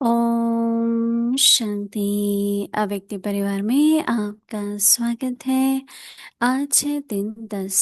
ओम शांति। अव्यक्ति परिवार में आपका स्वागत है। आज है दिन 10।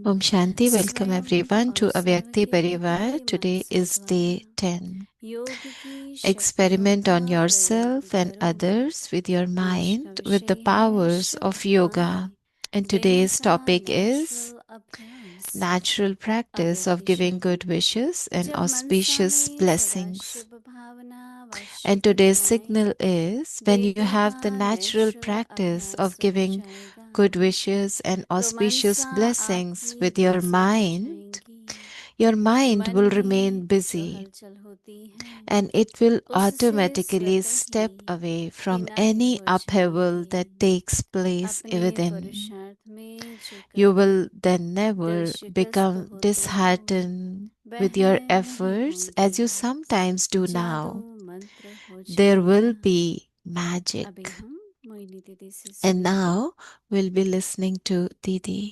Om Shanti, welcome स्वयं everyone और to Avyakti सर्वहित Parivar. के मत Today से is day द्वारा 10. योग की शक्तियों Experiment on का प्रयोग yourself and करो। others with your आज mind का with the विषय है powers शुभ of yoga. भावनाएं, And देने today's का topic is नेचुरल अभ्यास। natural practice of अव्यक्ति giving Shanti. good wishes and जब मनसा auspicious में सदा blessings. शुभ भावना व And शुभ today's दुआएं, signal is when you देने have का the natural नेचुरल practice अभ्यास of हो giving जाएगा good wishes and तो auspicious मनसा blessings आपकी with your बिजी हो mind, जाएंगी। your mind मन will remain में जो busy हलचल होती है and it will उससे automatically स्वतः ही step away from Vinayak any हो upheaval that जाएंगे। takes place अपने within. पुरुषार्थ में You जुकर will then दिल never शिकस्त become होते हो disheartened with your बहर नहीं efforts होंगे, as you sometimes do जादू now. मंत्र हो There जाएगा। will be अभी magic. हम मोहिनी दीदी से And सुनेंगे। now we'll be listening to Didi.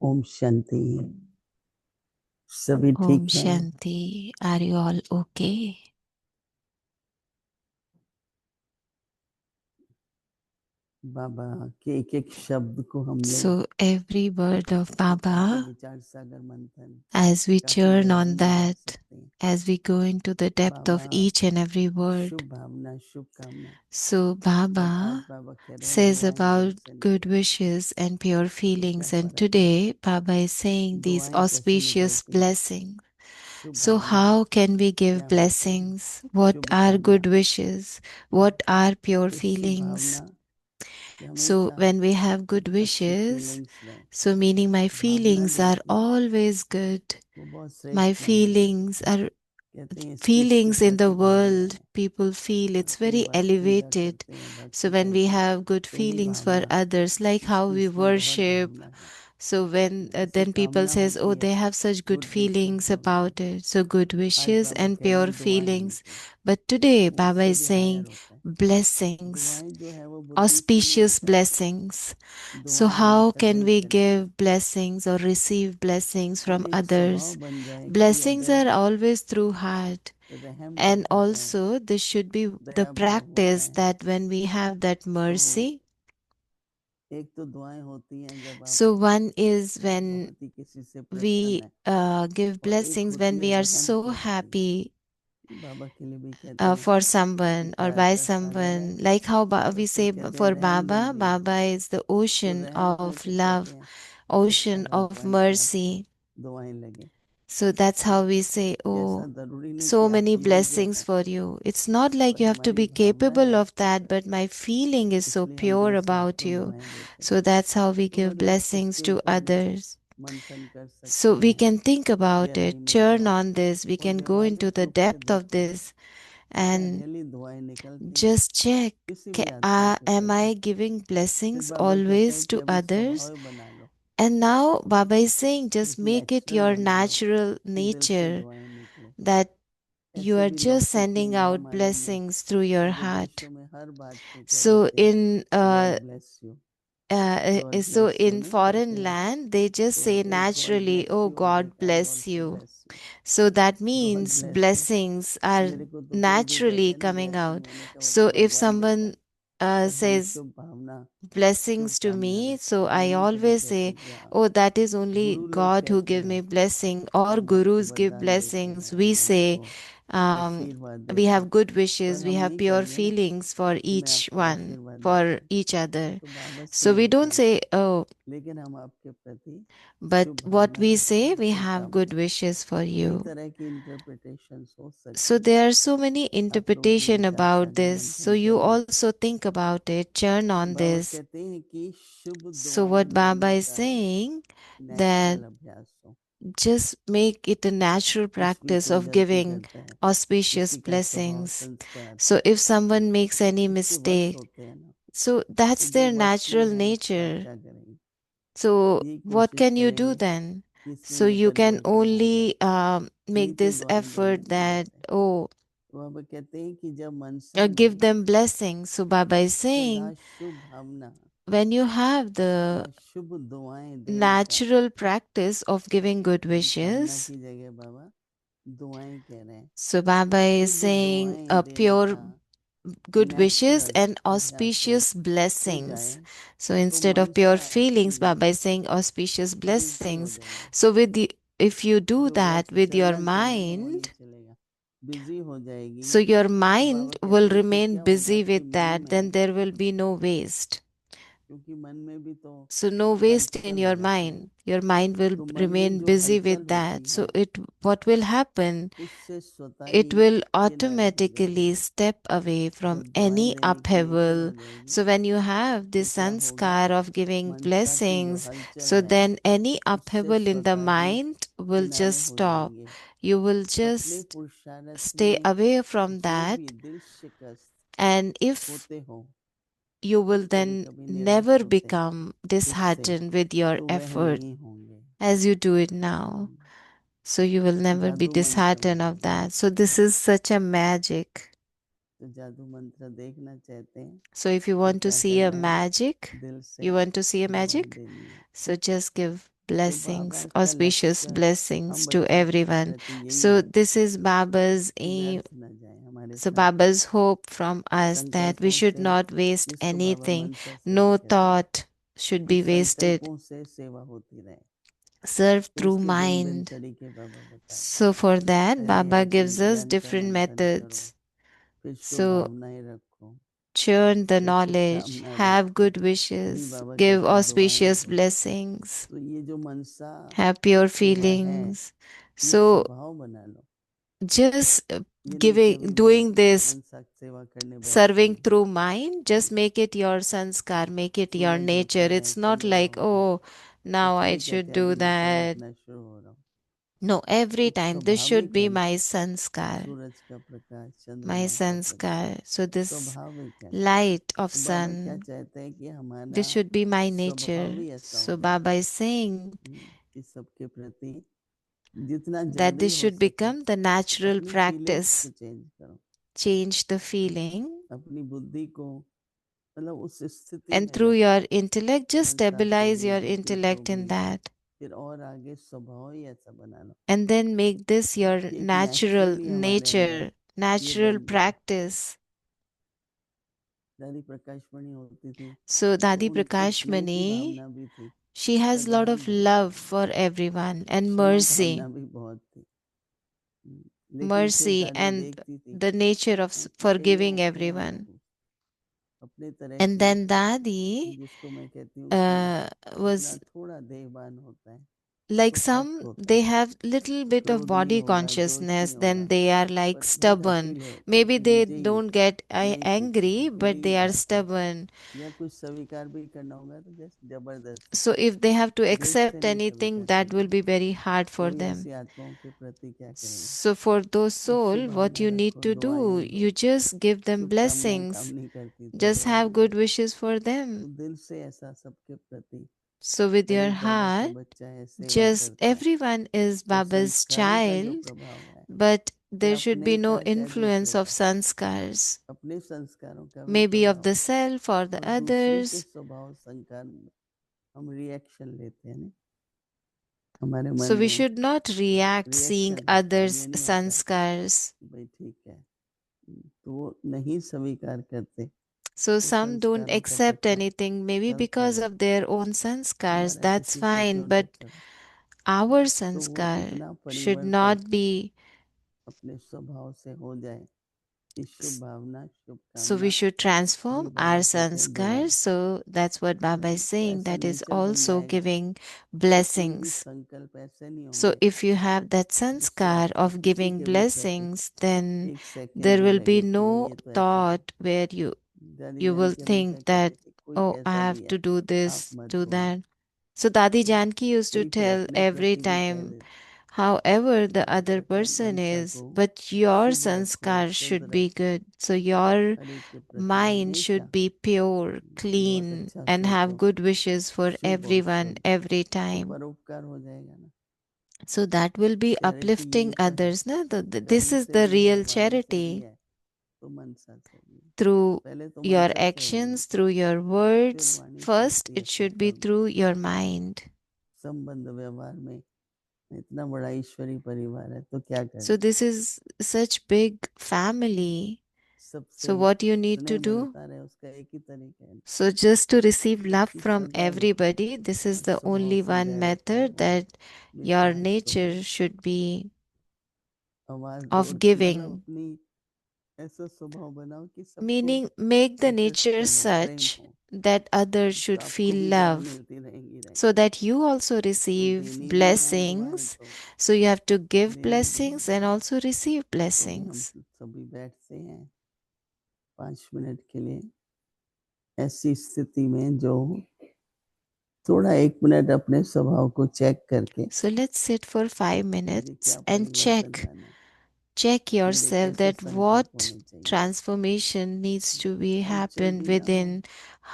Om Shanti. सभी Om ठीक है? Shanti. Are you all okay? बाबा के एक एक शब्द को हमने So every word of उनके Baba, विचार सागर मंथन as we काफी churn गहराई on में जा that, सकते हैं। as we go into the depth Baba of each and every word. शुभ भावना शुभ कामना So और आज Baba बाबा कह रहे हैं says दुआएं about कैसे good निकले, wishes and pure क्या feelings, and फर्क है? today Baba is saying these दुआएं कैसे auspicious निकलती हैं? blessings. शुभ So भावनाएं how can we give क्या होती हैं? blessings? What शुभ are कामना good wishes? What are pure ये शुभ feelings? भावना कि So हमेशा when we have good अच्छी wishes, फीलिंग्स रहे, so meaning my भावना feelings जो are होती है always good. वो बहुत My श्रेष्ठ मानी जाती feelings है। are कहते हैं इसकी feelings in the स्तुति करते world. हैं, People feel it's उसकी very पूजा elevated. करते हैं, So भक्ति when we करते हैं, have good तो ये feelings for Bhavna others, like how इसकी we इसमें बहुत worship, भावना है। so when जैसे then people कामना says, oh, होती है they have such good good wishes feelings होती about है, it. So good आज wishes बाबा and कह रहे pure हैं दुआएं feelings. निकले, But today वो Baba उससे is भी हायर saying होता है। blessings, दुआएं जो है वो बुद्धि से नहीं auspicious निकलती, blessings. So दुआएं how can अंतर्गत we से निकलती। give blessings or receive blessings from अब एक स्वभाव others? बन जाए कि Blessings अगर are always through heart. रहम And रखा जाए, also, this should be the दया भाव हो practice जाए, that when we have that तो mercy, एक तो दुआएं होती हैं जब so आपको one is when बहुत ही किसी से प्रसन्न we है, give और एक blessings होती when है we are रहम so की होती है। happy बाबा के लिए भी कहते हैं for कि someone or दया by का सागर है, someone. Like how और we फिर say कहते हैं for रहम Baba, दीजिए। Baba is the तो ocean रहम of करके कहते love, हैं कि ocean अगर of पंच में mercy. दुआएं लगे, So that's तो how we say, ऐसा oh, जरूरी नहीं कि so आप many योग्य blessings हैं, for you. It's not like पर you have to हमारी be भावना capable है of आपके that, but प्रति, my feeling is so इसलिए हम pure दिल से about आपको you. दुआएं देते हैं। So that's how we तो give अगर blessings इसके to ऊपर others. मंथन कर So सकते we हैं, can think about गहराई it, में churn जाओ on this, we can और go into व्यवहारिक the रूप से depth of देखो this कि क्या and रियली दुआएं निकलती हैं just check, किसी भी आदमी के am प्रति। I giving फिर blessings बाबा कहते always हैं कि to अभी others? स्वभाव बना लो, And now Baba is saying, just बिल्कुल make it नेचुरल your बना लो natural कि दिल से nature दुआएं निकले। that you ऐसे are भी just लौकिक sending में या out हमारे में blessings through your विदेशों heart. में हर बात पे कह So देते हैं in God bless you, God so bless you in नहीं कहते foreign हैं, land they just तो say एक God naturally, bless oh, you और God एक आई bless also you. Bless you, So that God means bless you. blessings are मेरे को तो गुरु जी कहते naturally हैं ना coming ब्लेस यू, out. मैंने कहा वो तो So if भगवान देता है, someone पर हम says Shubh Bhavna Shubh blessings to कामना me, रखते so हैं। I नहीं तो वो always कहते say, हैं कि हाँ, oh, that is only गुरु लोग God who कहते give me हैं blessing, or हम आपको gurus give वरदान देते blessings. हैं, We हम say आपको आशीर्वाद we देते have हैं, good पर wishes, we हम have नहीं pure कहेंगे ना feelings for कि मैं each आपको one, आशीर्वाद for देता हूँ, each other. तो बाबा So we सुनते don't हैं, say, oh, लेकिन हम आपके प्रति but Shubh what Bhavna we रखते say, हैं, we शुभ have कामना। good wishes for कई you. तरह की इंटरप्रिटेशंस हो सकती So हैं, there are so many आप लोग भी interpretation विचार about साझा this. मंथन So you करिए। also think about it, churn on Baba this. कहते हैं कि शुभ So दुआएं what Baba देने is का saying that नेचुरल अभ्यास हो, just make it a natural कुछ भी practice कोई of गलती giving करता है, auspicious किसी का स्वभाव blessings. संस्कार So if someone makes any उसके वश mistake, होते हैं ना, so तो that's जो their वश में natural है उसका nature. क्या करेंगे, So यही what कोशिश can you do करेंगे then? कि इसमें So ये you can परिवर्तन आ only जाए, make मीठी this दुआएं देने effort की that, जैसे। oh, तो बाबा कहते हैं कि जब मनसा give में them blessings. So Baba is सदा saying, Shubh Bhavna when you have the या शुभ दुआएं देने का, natural practice of giving good हम कामना wishes, की जगह बाबा दुआएं कह रहे हैं, so Baba is Shubh saying दुआएं देने pure का good wishes नेचुरल and अभ्यास हो auspicious जाए, blessings. So तो instead of pure Mansa feelings, आपकी Baba is saying auspicious busy हो blessings. जाएगी, So with the, if you do जो that व्यर्थ with your चलना चाहिए ना वो नहीं mind, चलेगा, बिजी हो जाएगी। so your तो mind बाबा will कहते हैं कि remain क्या होगा busy कि with मन that, then में, there will be no waste. क्योंकि मन में भी तो So no waste in हलचल हो your जाती है, mind. Your mind will तो मन में remain जो busy हलचल with होती that. So है it, what will happen? उससे स्वतः ही It will किनारे हो automatically जाएगी, step away from जब दुआएं any देने के लिए खड़ी upheaval. हो जाएगी, So when you have तो this क्या होगा, sanskar of giving मनसा की जो blessings, हलचल so है then any उससे upheval in the स्वतः ही mind will किनारे just हो stop. जाएंगे, You will अपने just पुरुषार्थ stay में away from जो that, भी दिल शिकस्त and if होते हो, you will कभी then कभी निराश never होते हैं become इससे, disheartened with your तो वह effort नहीं होंगे। as you do it now. So you will never be जादू मंत्र disheartened of बताइए, that. So this is such a magic. तो जादू मंत्र देखना चाहते हैं So if you तो want to क्या see a करना है, magic, दिल से you want to see a दुआएं magic, देनी है। so just give तो blessings, बाबा का auspicious लक्ष्य blessings हम to बच्चों के everyone. प्रति यही So है this is Baba's कि aim. व्यर्थ न जाए हमारे So सारे Baba's hope from us that we संकल्पों should से, not waste जिसको बाबा anything. मनसा सेवा No कहते हैं, thought should उस be wasted. संकल्पों से सेवा होती रहे। Serve तो through इसके भिन्न भिन्न mind. तरीके बाबा बताते हैं, So for that, पहले है Baba कि gives us ज्ञान का different मंथन करो, methods. फिर शुभ So भावनाएं रखो, churn the फिर शुभ knowledge, कामना have रखो, good फिर wishes, बाबा give कहते हैं दुआएं auspicious दो। blessings, तो ये जो मनसा have pure सेवा है, feelings. ये So स्वभाव बना लो, just ये नहीं कि giving, अभी मैं doing this, मनसा सेवा करने बैठ serving गई, through mind, just make it your sanskar, make it your Suraj nature. होता है, It's not चंद्रमा like, होता है, oh, तो now I फिर should कहते हैं do अभी मैं सेवा that. करना शुरू हो रहा हूँ। No, every एक time this should स्वाभाविक be है ना, my sanskar, सूरज का प्रकाश, my चंद्रमा का प्रकाश, sanskar. So this स्वाभाविक है ना। light of तो बाबा क्या sun, चाहते हैं कि हमारा this should be my स्वभाव nature. ही ऐसा हो So जाए, Baba is saying कि सबके प्रति जितना that जल्दी this हो should सके become the natural अपनी फीलिंग्स को practice. चेंज करो, Change the feeling, अपनी बुद्धि को मतलब उस स्थिति and में through रखो, your intellect, just मनसा से stabilize भी your जीती जो intellect in भी, that. फिर और आगे स्वभाव ही ऐसा बना लो And then make this your कि एक natural नेचुरली हमारे अंदर nature, ये natural बन जाए। practice. दादी प्रकाश मणि होती थी So तो Dadi उनकी Prakash मीठी Mani, भावना भी थी, she has lot Karuna of बहुत love थी, for everyone and क्षमा भावना mercy, भी बहुत थी। लेकिन फिर mercy दादी and देखती थी the nature of अकेले forgiving होते हैं everyone. लोग अपने तरह And की, then Dadi जिसको मैं कहती हूँ कि अपना was थोड़ा देहवान होता है, like तो सख्त some, होता they है, have little bit of क्रोध नहीं body होगा, जोश consciousness, नहीं then होगा, they are like पर बहुत stubborn. अकेले होते हैं Maybe कि they मुझे ही don't get नहीं कुछ angry, but मेरी ही they are बात है, stubborn. या कुछ स्वीकार भी करना होगा तो जस्ट जबरदस्ती, So if they have to दिल से accept नहीं anything, स्वीकार that will करेंगे। be very hard for तो them. ऐसी आत्माओं के प्रति क्या करेंगे, So for those तो शुभ soul, what Bhavna you need रखो, to do, दुआएं दो, you just give them शुभकामनाएं काम blessings. नहीं करती तो Just दुआएं have दो, good wishes for तो them. दिल से ऐसा सबके प्रति, So with हर your एक बाबा का heart, बच्चा है, सेवा just करता है, everyone is तो Baba's संस्कारों का जो child, प्रभाव है, but ये there should अपने be no का चाहे influence दूसरे of का, sanskars, अपने संस्कारों का भी maybe of प्रभाव the है, self or the और दूसरों के others. स्वभाव संस्कार में हम रिएक्शन लेते हैं ना, हमारे मन So we में should not react seeing reaction होता है, others' ये नहीं होता sanskars. कि भाई ठीक है, तो वो नहीं स्वीकार करते, So तो some don't संस्कारों का accept प्रभाव anything, maybe चलता because of रहता है, their own sanskars, हमारा that's किसी से fine, क्यों but टक्कर, our तो वो sanskar इतना should परिवर्तन not be अपने स्वभाव से हो जाए, इस शुभ भावना, शुभ So we कामना should transform ये our बाबा कहते हैं दुआ। sanskars. So that's what Baba is saying. ऐसा That is नेचर बन also जाएगा giving कि कोई भी blessings. संकल्प ऐसे नहीं So होंगे if you have that जिससे sanskar आपको of किसी giving के भी प्रति blessings, then एक सेकंड there भी will be लगे कि नहीं no ये तो ऐसा है। thought where दादी you जान will की हमेशा think कहते that, थे कोई oh, I कैसा भी have है to do आप this, मत do बोलो, that. So Dadi Janki used to कोई फिर tell अपने every प्रति भी कह time, देते। however the बाबा other कहते हैं person मनसा is, को but your शुद्ध रखो, sanskar शुद्ध should be रखो, good. So your हर एक के प्रति mind हमेशा should be pure, बहुत clean, अच्छा and have सोचो, good wishes for शुभ और everyone शुभ, every तो time. परोपकार हो जाएगा ना। So that will be charity uplifting यही तो है, others. Na? This कर्म is से the भी है, real वाणी से भी charity. है, तो मनसा से भी है। Through पहले तो your मनसा से होगी, actions, through your फिर words. वाणी से First, होती है, it फिर should be कर्म through से। your mind. संबंध व्यवहार में इतना बड़ा ईश्वरी परिवार है तो क्या So करें, this is such big family. सबसे So what you need to स्नेह do? मिलता रहे उसका एक ही तरीका है So just to receive love कि from सदैव everybody, this is the स्वभाव only से one गहरे method प्रेम और that your विश्वास को nature should be आवाज of जोड़ मतलब giving. अपनी ऐसा स्वभाव बनाओ कि सबको Meaning, make the interest nature हो, प्रेम such हो, that others तो should आपको feel भी दुआएं love, मिलती रहेंगी so रहेंगी। that you also तो receive देनी भी है दुआएं, blessings. तो So you have to give लेनी भी है blessings and दुआएं। also receive तो भी हम blessings. सभी बैठते हैं 5 मिनट के लिए ऐसी स्थिति में जो थोड़ा 1 मिनट अपने स्वभाव को चेक करके So let's sit for 5 मुझे minutes क्या and परिवर्तन लाना है, check मेरे yourself कैसे that संकल्प what होने चाहिए, transformation needs to be हलचल happen भी ना हो, within.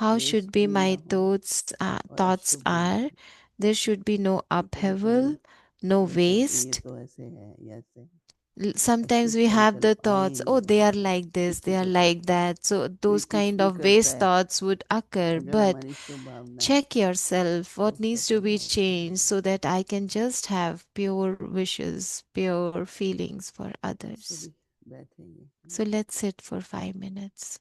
How क्लेश should be भी ना my हो और thoughts अशुभ भी ना are. हो। There should be no कि कभी कभी upheaval, no लगता है कि ये waste. तो ऐसे है या ऐसे है, Sometimes अशुभ we have the संकल्प आए thoughts, ही oh, नहीं they are हमारे मन like this, किसी they are के like प्रति। that. So कोई those कुछ kind भी of करता waste है, thoughts would occur. अगर But हमारी शुभ भावना है check yourself तो what उसका needs to be प्रभाव उसके ऊपर changed so होगा। that I can just have pure wishes, pure feelings for आप others. सभी बैठेंगे, So let's sit for 5 minutes.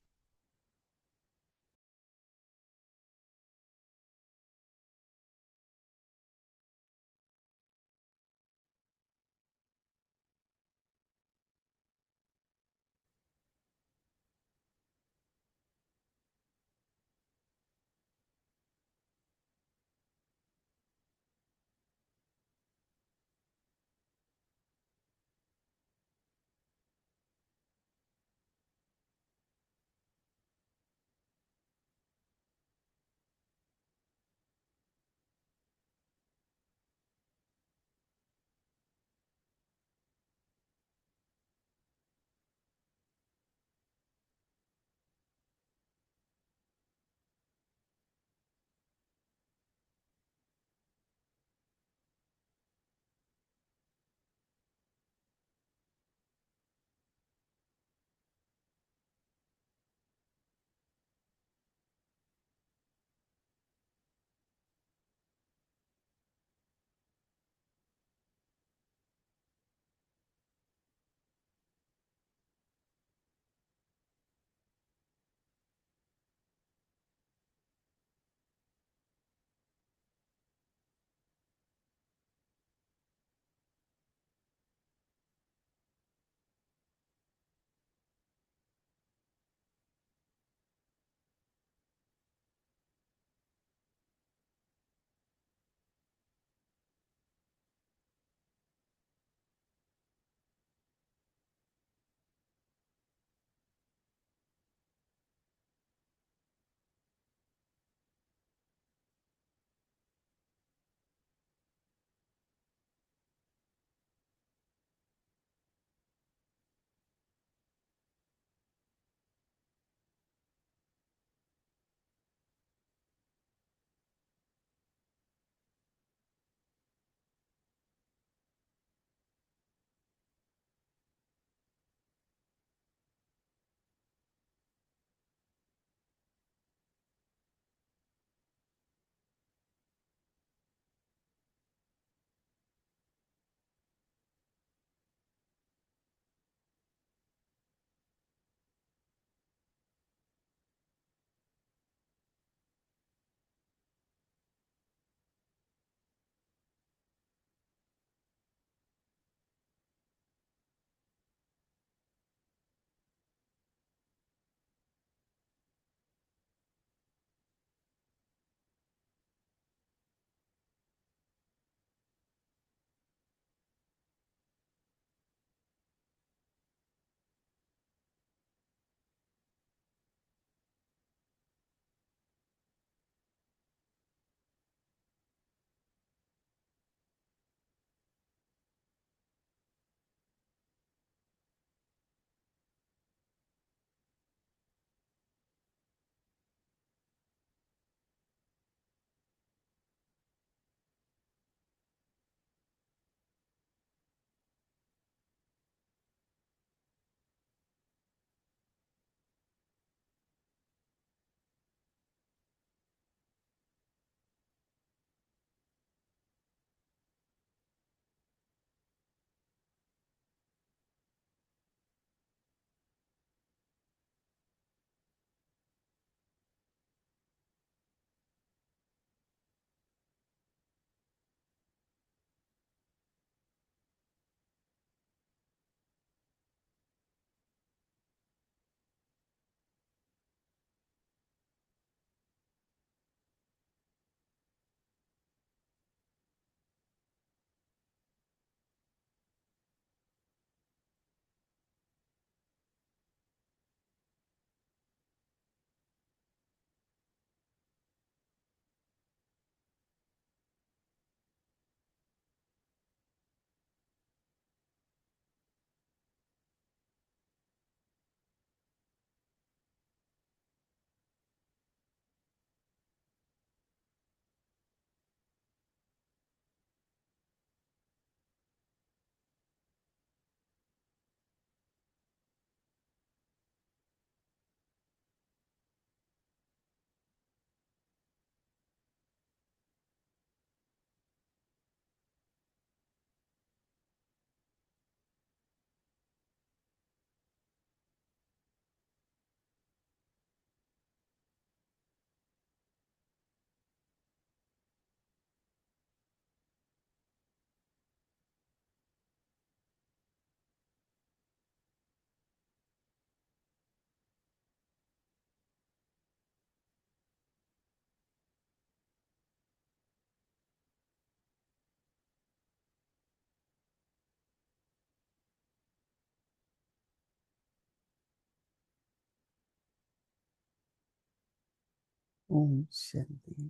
Om Shanti.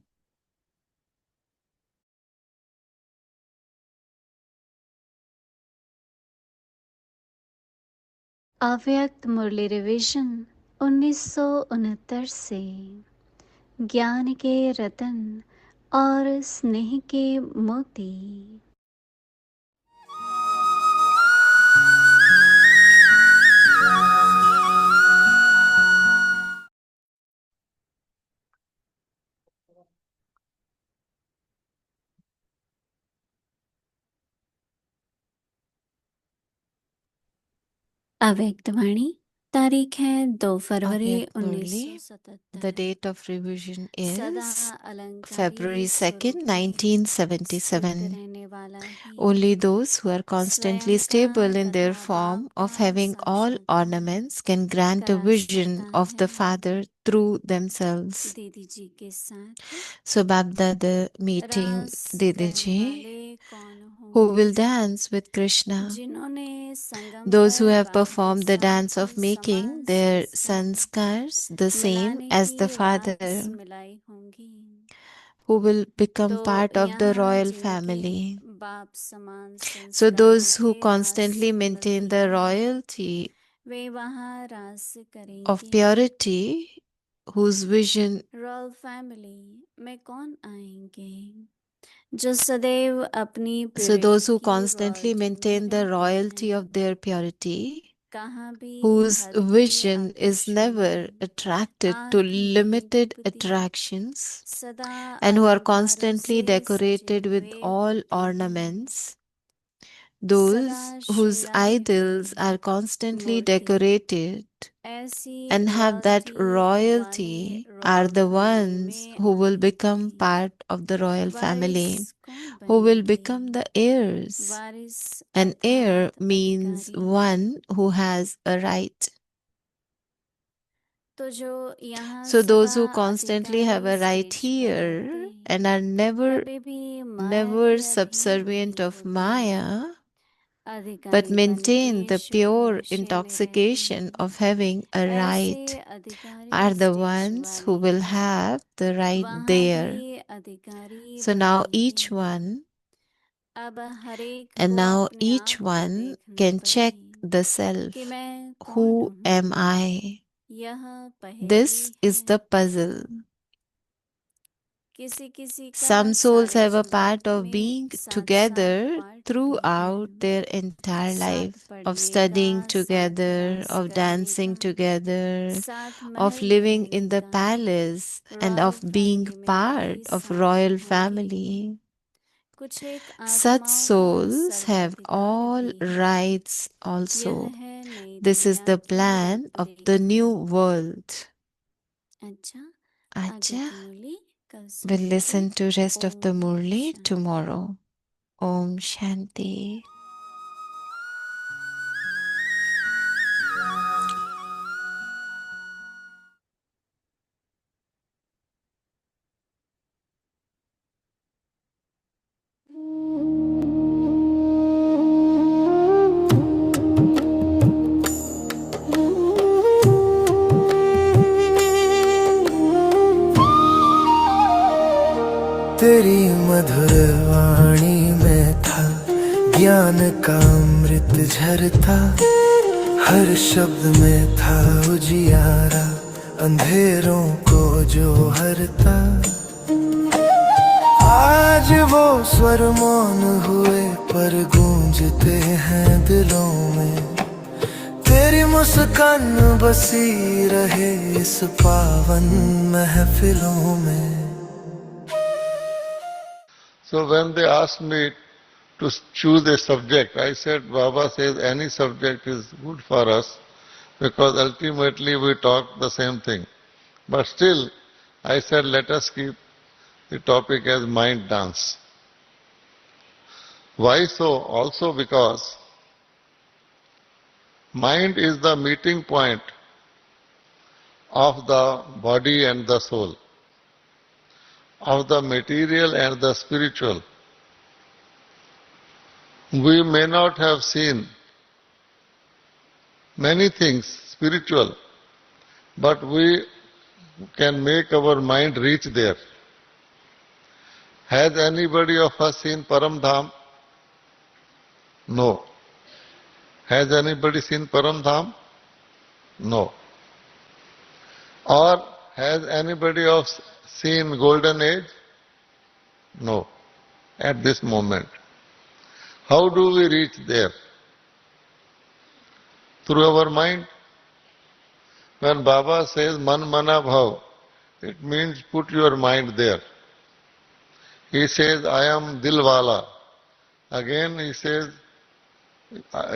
अव्यक्त मुरली रिवीजन 1969 से ज्ञान के रतन और स्नेह के मोती। अव्यक्त वाणी तारीख है 2 फरवरी Avyakt Murli. The 1977। date of revision सदा is अलंकारी February 2nd, स्वरूप में स्थित 1977. रहने वाला ही Only those who are constantly स्वयं का stable in their तथा form बाप of का having all साक्षात्कार ornaments can grant a करा vision सकता of the है। Father through themselves. दीदी जी के साथ So Babdada meeting रास Didi करने ji, वाले कौन who होंगे will dance with Krishna. जिन्होंने संगम Those who पर have बाप के performed the dance साथ of making समान their संस्कार sanskars the same मिलाने as the की रास Father, मिलाई होंगी। who will become तो part of the यहाँ royal जिनके family. बाप समान So संस्कारों those who के constantly रास maintain बदलते the हैं royalty वे वहाँ रास of करेंगे। purity, whose vision royal family में कौन आएंगे जो सदैव अपनी so प्योरिटी those who की constantly रॉयल्टी में maintain the रहते royalty हैं of their purity, कहाँ भी whose हद के vision is never आकर्षण attracted to आँख में limited युक्ति attractions, सदा and who are अलंकारों constantly से सजे decorated with हुए all होते हैं ornaments, सदा those whose श्रृंगारे idols हुए are constantly मूर्ति decorated ऐसी and have that रॉयल्टी वाले royalty are royal the family ones में who will become आएंगे। part of the royal Waris family, कौन who will बनेंगे become the heirs. Waris An heir अर्थात means अधिकारी one who has a right. तो जो यहाँ So those सदा who constantly have अधिकारी a right श्रेष्ठ here रहते and are never कभी भी माया never के अधीन subservient नहीं of होते Maya, but अधिकारी maintain बनके the शुद्ध pure नशे में intoxication रहते of having a ऐसे right, अधिकारी are the stage ones who वाले will have the right वहाँ there. भी अधिकारी So now बनेंगे। each one, अब हर एक and को now अपने each आप को one देखना can check पड़े the कि self. मैं कौन Who हूँ am I? यह पहेली This is है। the puzzle. किसी किसी का Some souls सारे have a जगत part of में being साथ together पार्ट भी throughout हैं their entire साथ life, of पढ़ने का studying साथ together, डांस of करने dancing का together, साथ of महल में living रहने in the का palace, and royal of being family में भी part of साथ royal होंगे। family. कुछ एक Such आत्माओं का souls have सर्वाधिकार all भी है। rights यह also. है नई This is दुनिया the की plan of the रूपरेखा। new world. अच्छा आगे Acha, की मुरली कल we'll सुनेंगे। listen to rest of the Om Murli Shanti. tomorrow. Om Shanti. तेरी मधुर वाणी में था ज्ञान का अमृत झरता, हर शब्द में था उजियारा अंधेरों को जो हरता। आज वो स्वर मौन हुए पर गूंजते हैं दिलों में, तेरी मुस्कान बसी रहे इस पावन महफिलों में। So when they asked me to choose a subject, I said, Baba says any subject is good for us because ultimately we talk the same thing. But still, I said, let us keep the topic as mind dance. Why so? Also because mind is the meeting point of the body and the soul, of the material and the spiritual. We may not have seen many things spiritual, but we can make our mind reach there. Has anybody of us seen Param Dham? No. Has anybody seen Param Dham? No. Or has anybody else seen Golden Age? No. At this moment. How do we reach there? Through our mind. When Baba says Man Mana Bhav, it means put your mind there. He says, I am Dilwala. Again he says,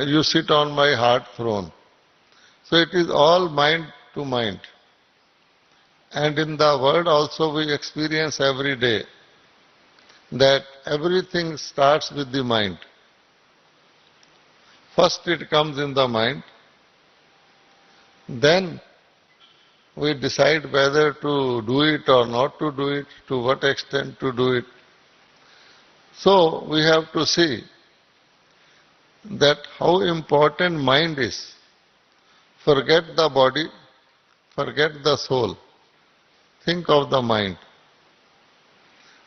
you sit on my heart throne. So it is all mind to mind. And in the world also we experience every day that everything starts with the mind. First it comes in the mind, then we decide whether to do it or not to do it, to what extent to do it. So we have to see that how important mind is. Forget the body, forget the soul. Think of the mind.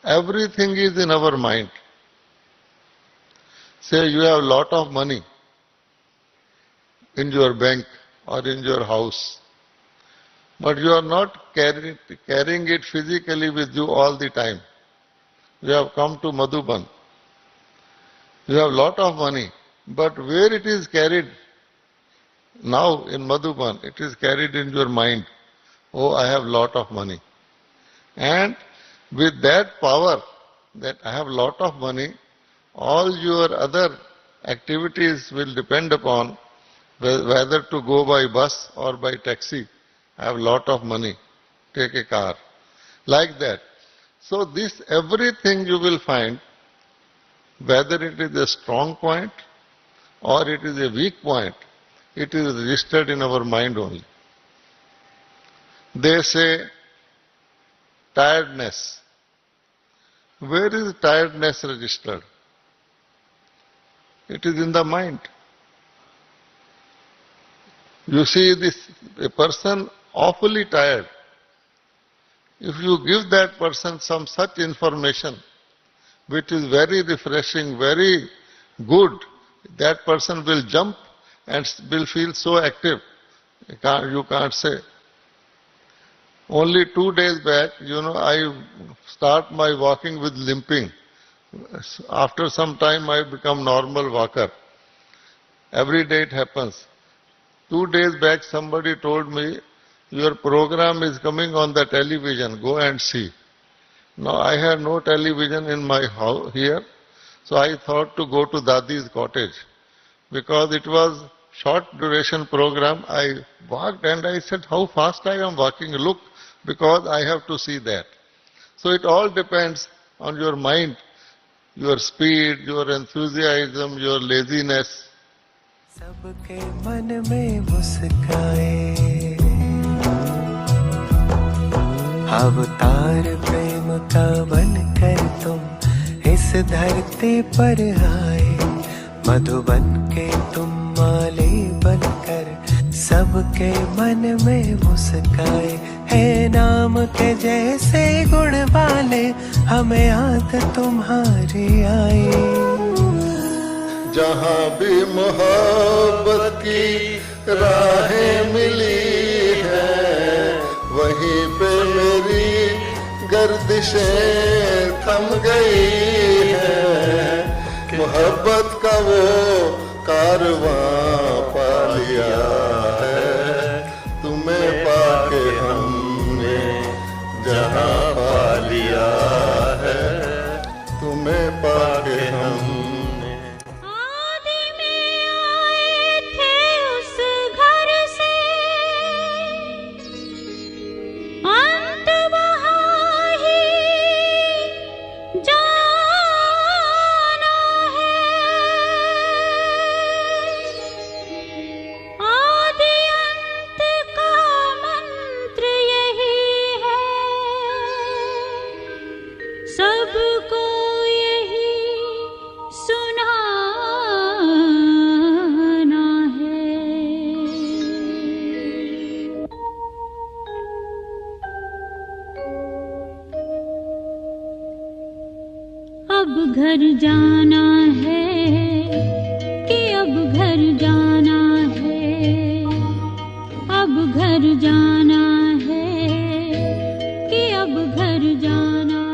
Everything is in our mind. Say you have lot of money in your bank or in your house, but you are not carrying it physically with you all the time. You have come to Madhuban. You have lot of money, but where it is carried? Now in Madhuban, it is carried in your mind. Oh, I have lot of money. And with that power, that I have lot of money, all your other activities will depend upon whether to go by bus or by taxi. I have lot of money, take a car. Like that. So this everything you will find, whether it is a strong point or it is a weak point, it is registered in our mind only. They say tiredness. Where is tiredness registered? It is in the mind. You see a person awfully tired. If you give that person some such information, which is very refreshing, very good, that person will jump and will feel so active. You can't say. Only 2 days back, I start my walking with limping. After some time I become normal walker. Every day it happens. 2 days back somebody told me, your program is coming on the television, go and see. Now I had no television in my house here, so I thought to go to Dadi's cottage. Because it was short duration program, I walked and I said, how fast I am walking, look, because I have to see that. So it all depends on your mind, your speed, your enthusiasm, your laziness. सबके मन में मुस्काए अवतार प्रेम का बनकर तुम इस धरती पर आए मधुबन के तुम माले बनकर सबके मन में मुस्काए है नाम के जैसे गुण वाले हमें याद तुम्हारी आई जहाँ भी मोहब्बत की राहें मिली है वहीं पे मेरी गर्दिशें थम गई है मोहब्बत का वो कारवां पा लिया है तुम्हें पाके हमने जहाँ पा लिया है तुम्हें पाके हमने घर जाना है कि अब घर जाना है, अब घर जाना है कि अब घर जाना है।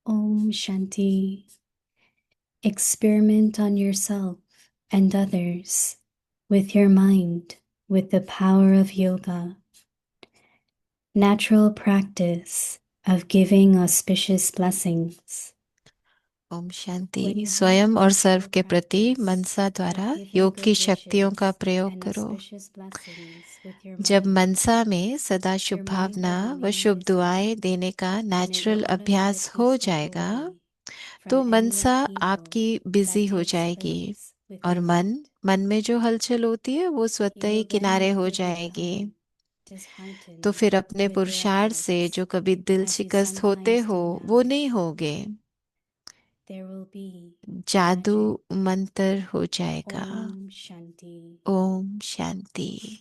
Om Shanti. Experiment on yourself and others with your mind, with the power of yoga. Natural practice of giving auspicious blessings. Om Shanti. स्वयं और सर्व के प्रति मनसा द्वारा योग की शक्तियों का प्रयोग करो। जब मनसा में सदा शुभ भावना व शुभ दुआएं देने का नेचुरल अभ्यास हो जाएगा तो मनसा आपकी बिजी हो जाएगी और मन में जो हलचल होती है वो स्वतः ही किनारे हो जाएगी। तो फिर अपने पुरुषार्थ से जो कभी दिल शिकस्त होते हो वो नहीं होगे, जादू मंत्र हो जाएगा। ओम शांति।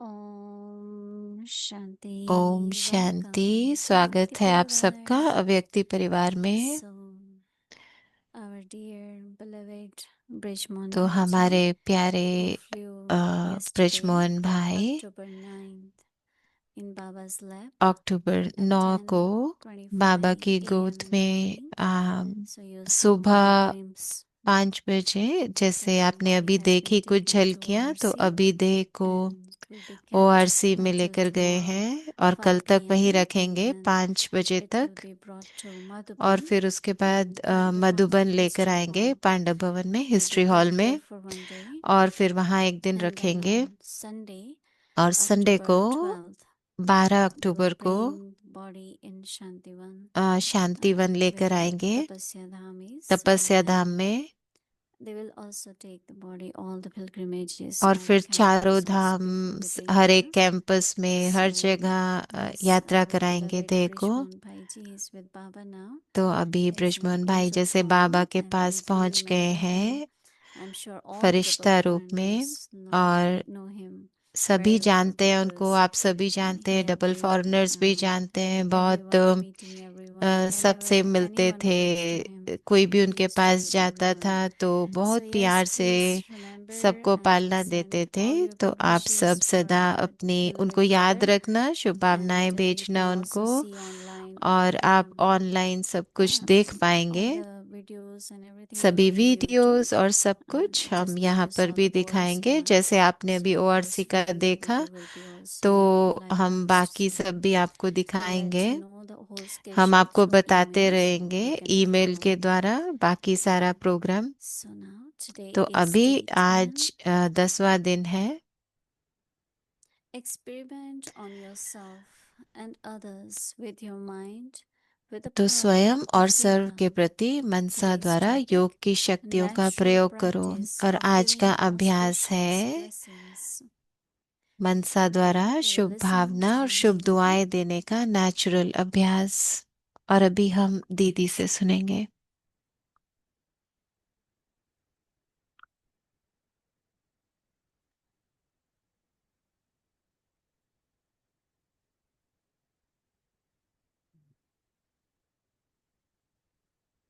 ओम शांति। ओम शांति। स्वागत है आप सबका अव्यक्ति परिवार में। तो हमारे प्यारे ब्रिजमोहन भाई अक्टूबर 9 को बाबा की गोद में सुबह 5 बजे, जैसे आपने अभी देखी कुछ झलकियां, तो अभी देह को ओआरसी में लेकर गए हैं और कल तक वहीं रखेंगे 5 बजे तक। और फिर उसके बाद मधुबन लेकर आएंगे पांडव भवन में, हिस्ट्री हॉल में, और फिर वहां एक दिन रखेंगे। और संडे को 12 अक्टूबर को शांतिवन लेकर आएंगे तपस्या धाम में। और फिर चारों धाम, हर एक कैंपस में, हर जगह यात्रा कराएंगे देह को। तो अभी ब्रिजमोहन भाई जैसे बाबा के पास पहुंच गए हैं फरिश्ता रूप में, और सभी जानते हैं उनको, आप सभी जानते हैं, डबल फॉरेनर्स भी जानते हैं, बहुत सबसे मिलते थे। कोई भी उनके पास जाता था तो बहुत प्यार से सबको पालना देते थे। तो आप सब सदा अपनी उनको याद रखना, शुभ भावनाएं भेजना उनको, और आप ऑनलाइन सब कुछ देख पाएंगे। सभी वीडियोस और सब कुछ हम यहाँ पर भी दिखाएंगे। जैसे आपने अभी ओआरसी का देखा, तो हम बाकी सब भी आपको दिखाएंगे। हम आपको बताते रहेंगे ईमेल के द्वारा बाकी सारा प्रोग्राम। तो अभी आज 10वां दिन है। Experiment on yourself and others with your mind, with the तो power स्वयं और of सर्व yoga. के प्रति मनसा द्वारा योग की शक्तियों का प्रयोग करो। और आज का अभ्यास है मनसा द्वारा शुभ भावना और शुभ दुआएं देने का नेचुरल अभ्यास। और अभी हम दीदी से सुनेंगे।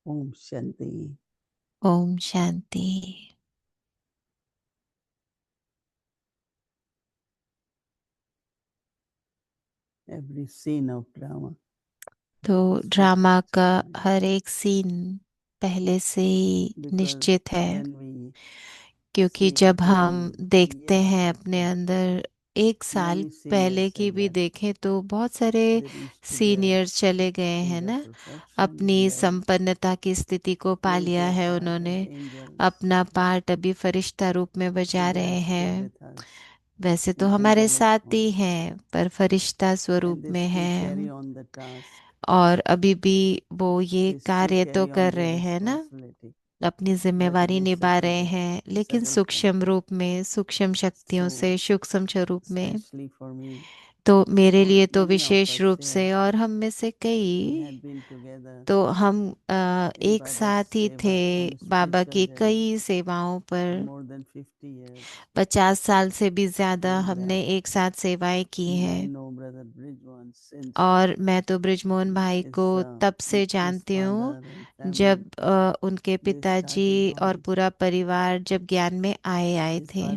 Om Shanti. Om Shanti. Every scene of drama. तो ड्रामा का हर एक सीन पहले से ही निश्चित है, क्योंकि जब हम देखते हैं अपने अंदर, 1 साल पहले की भी देखें तो बहुत सारे सीनियर्स चले गए हैं ना। अपनी संपन्नता की स्थिति को पा लिया है उन्होंने, अपना पार्ट अभी फरिश्ता रूप में बजा रहे हैं। वैसे तो हमारे साथ ही हैं पर फरिश्ता स्वरूप में हैं, और अभी भी वो ये कार्य तो कर रहे हैं ना। अपनी जिम्मेवारी निभा रहे हैं, लेकिन सूक्ष्म रूप में, सूक्ष्म शक्तियों से, सूक्ष्म स्वरूप में। तो मेरे लिए तो विशेष रूप से, और हम में से कई, तो हम एक साथ ही थे बाबा की कई सेवाओं पर। 50 साल से भी ज्यादा हमने एक साथ सेवाएं की हैं। और मैं तो ब्रिजमोहन भाई को तब से जानती हूँ जब उनके पिताजी और पूरा परिवार जब ज्ञान में आए थे।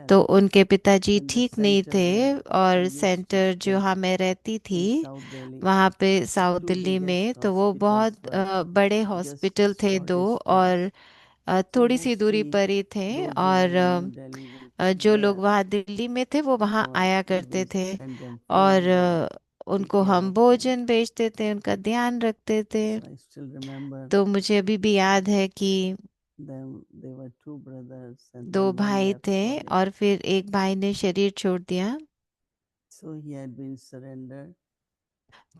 तो उनके पिताजी ठीक नहीं थे, और सेंटर जो हाँ मैं रहती थी वहाँ पे साउथ दिल्ली में, तो वो बहुत बड़े हॉस्पिटल थे दो, और थोड़ी सी दूरी पर ही थे। और जो लोग वहाँ दिल्ली में थे वो वहाँ आया करते थे, और उनको हम भोजन भेजते थे, उनका ध्यान रखते थे। तो मुझे अभी भी याद है कि दो भाई थे और फिर एक भाई ने शरीर छोड़ दिया।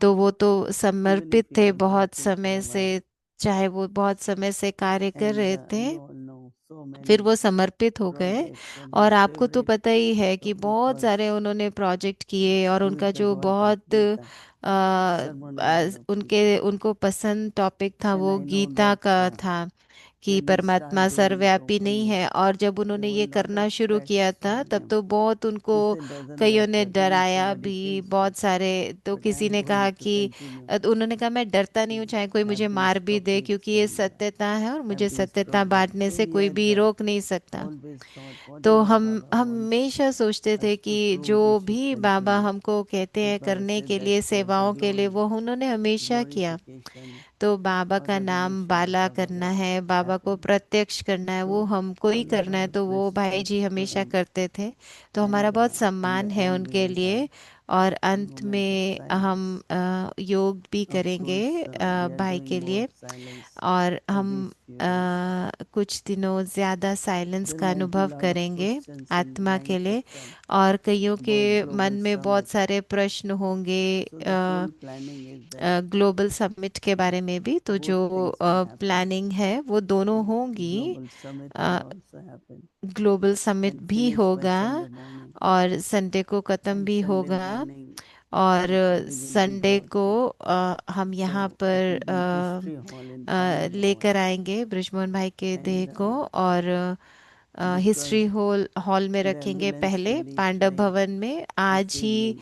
तो वो तो समर्पित थे बहुत समय से, चाहे वो बहुत समय से कार्य कर रहे थे, फिर वो समर्पित हो गए। और आपको तो पता ही है कि बहुत सारे उन्होंने प्रोजेक्ट किए, और उनका जो बहुत उनके उनको पसंद टॉपिक था वो गीता का था, कि परमात्मा सर्वव्यापी नहीं है। और जब उन्होंने ये करना शुरू किया था तब तो बहुत उनको कईयों ने डराया भी, बहुत सारे। तो किसी ने कहा कि तो उन्होंने कहा मैं डरता नहीं हूँ चाहे कोई मुझे मार भी दे, क्योंकि ये सत्यता है और मुझे सत्यता बांटने से कोई भी रोक नहीं सकता। तो हम हमेशा सोचते थे कि जो भी बाबा हमको कहते हैं करने के लिए, सेवाओं के लिए, वो उन्होंने हमेशा किया। तो बाबा का नाम बाला करना है, बाबा को प्रत्यक्ष करना है, वो हमको ही करना है, तो वो भाई जी हमेशा करते थे। तो हमारा बहुत सम्मान है उनके लिए। और अंत में हम योग भी करेंगे भाई के लिए। और हम कुछ दिनों ज़्यादा साइलेंस का अनुभव करेंगे आत्मा के लिए। और कईयों के मन में बहुत सारे प्रश्न होंगे ग्लोबल समिट के बारे में भी। तो जो प्लानिंग है वो दोनों होंगी। ग्लोबल समिट भी होगा, और संडे को ख़त्म भी होगा। और संडे को हम यहाँ पर लेकर आएंगे ब्रिजमोहन भाई के देह को, और हिस्ट्री हॉल हॉल में रखेंगे, पहले पांडव भवन में। आज ही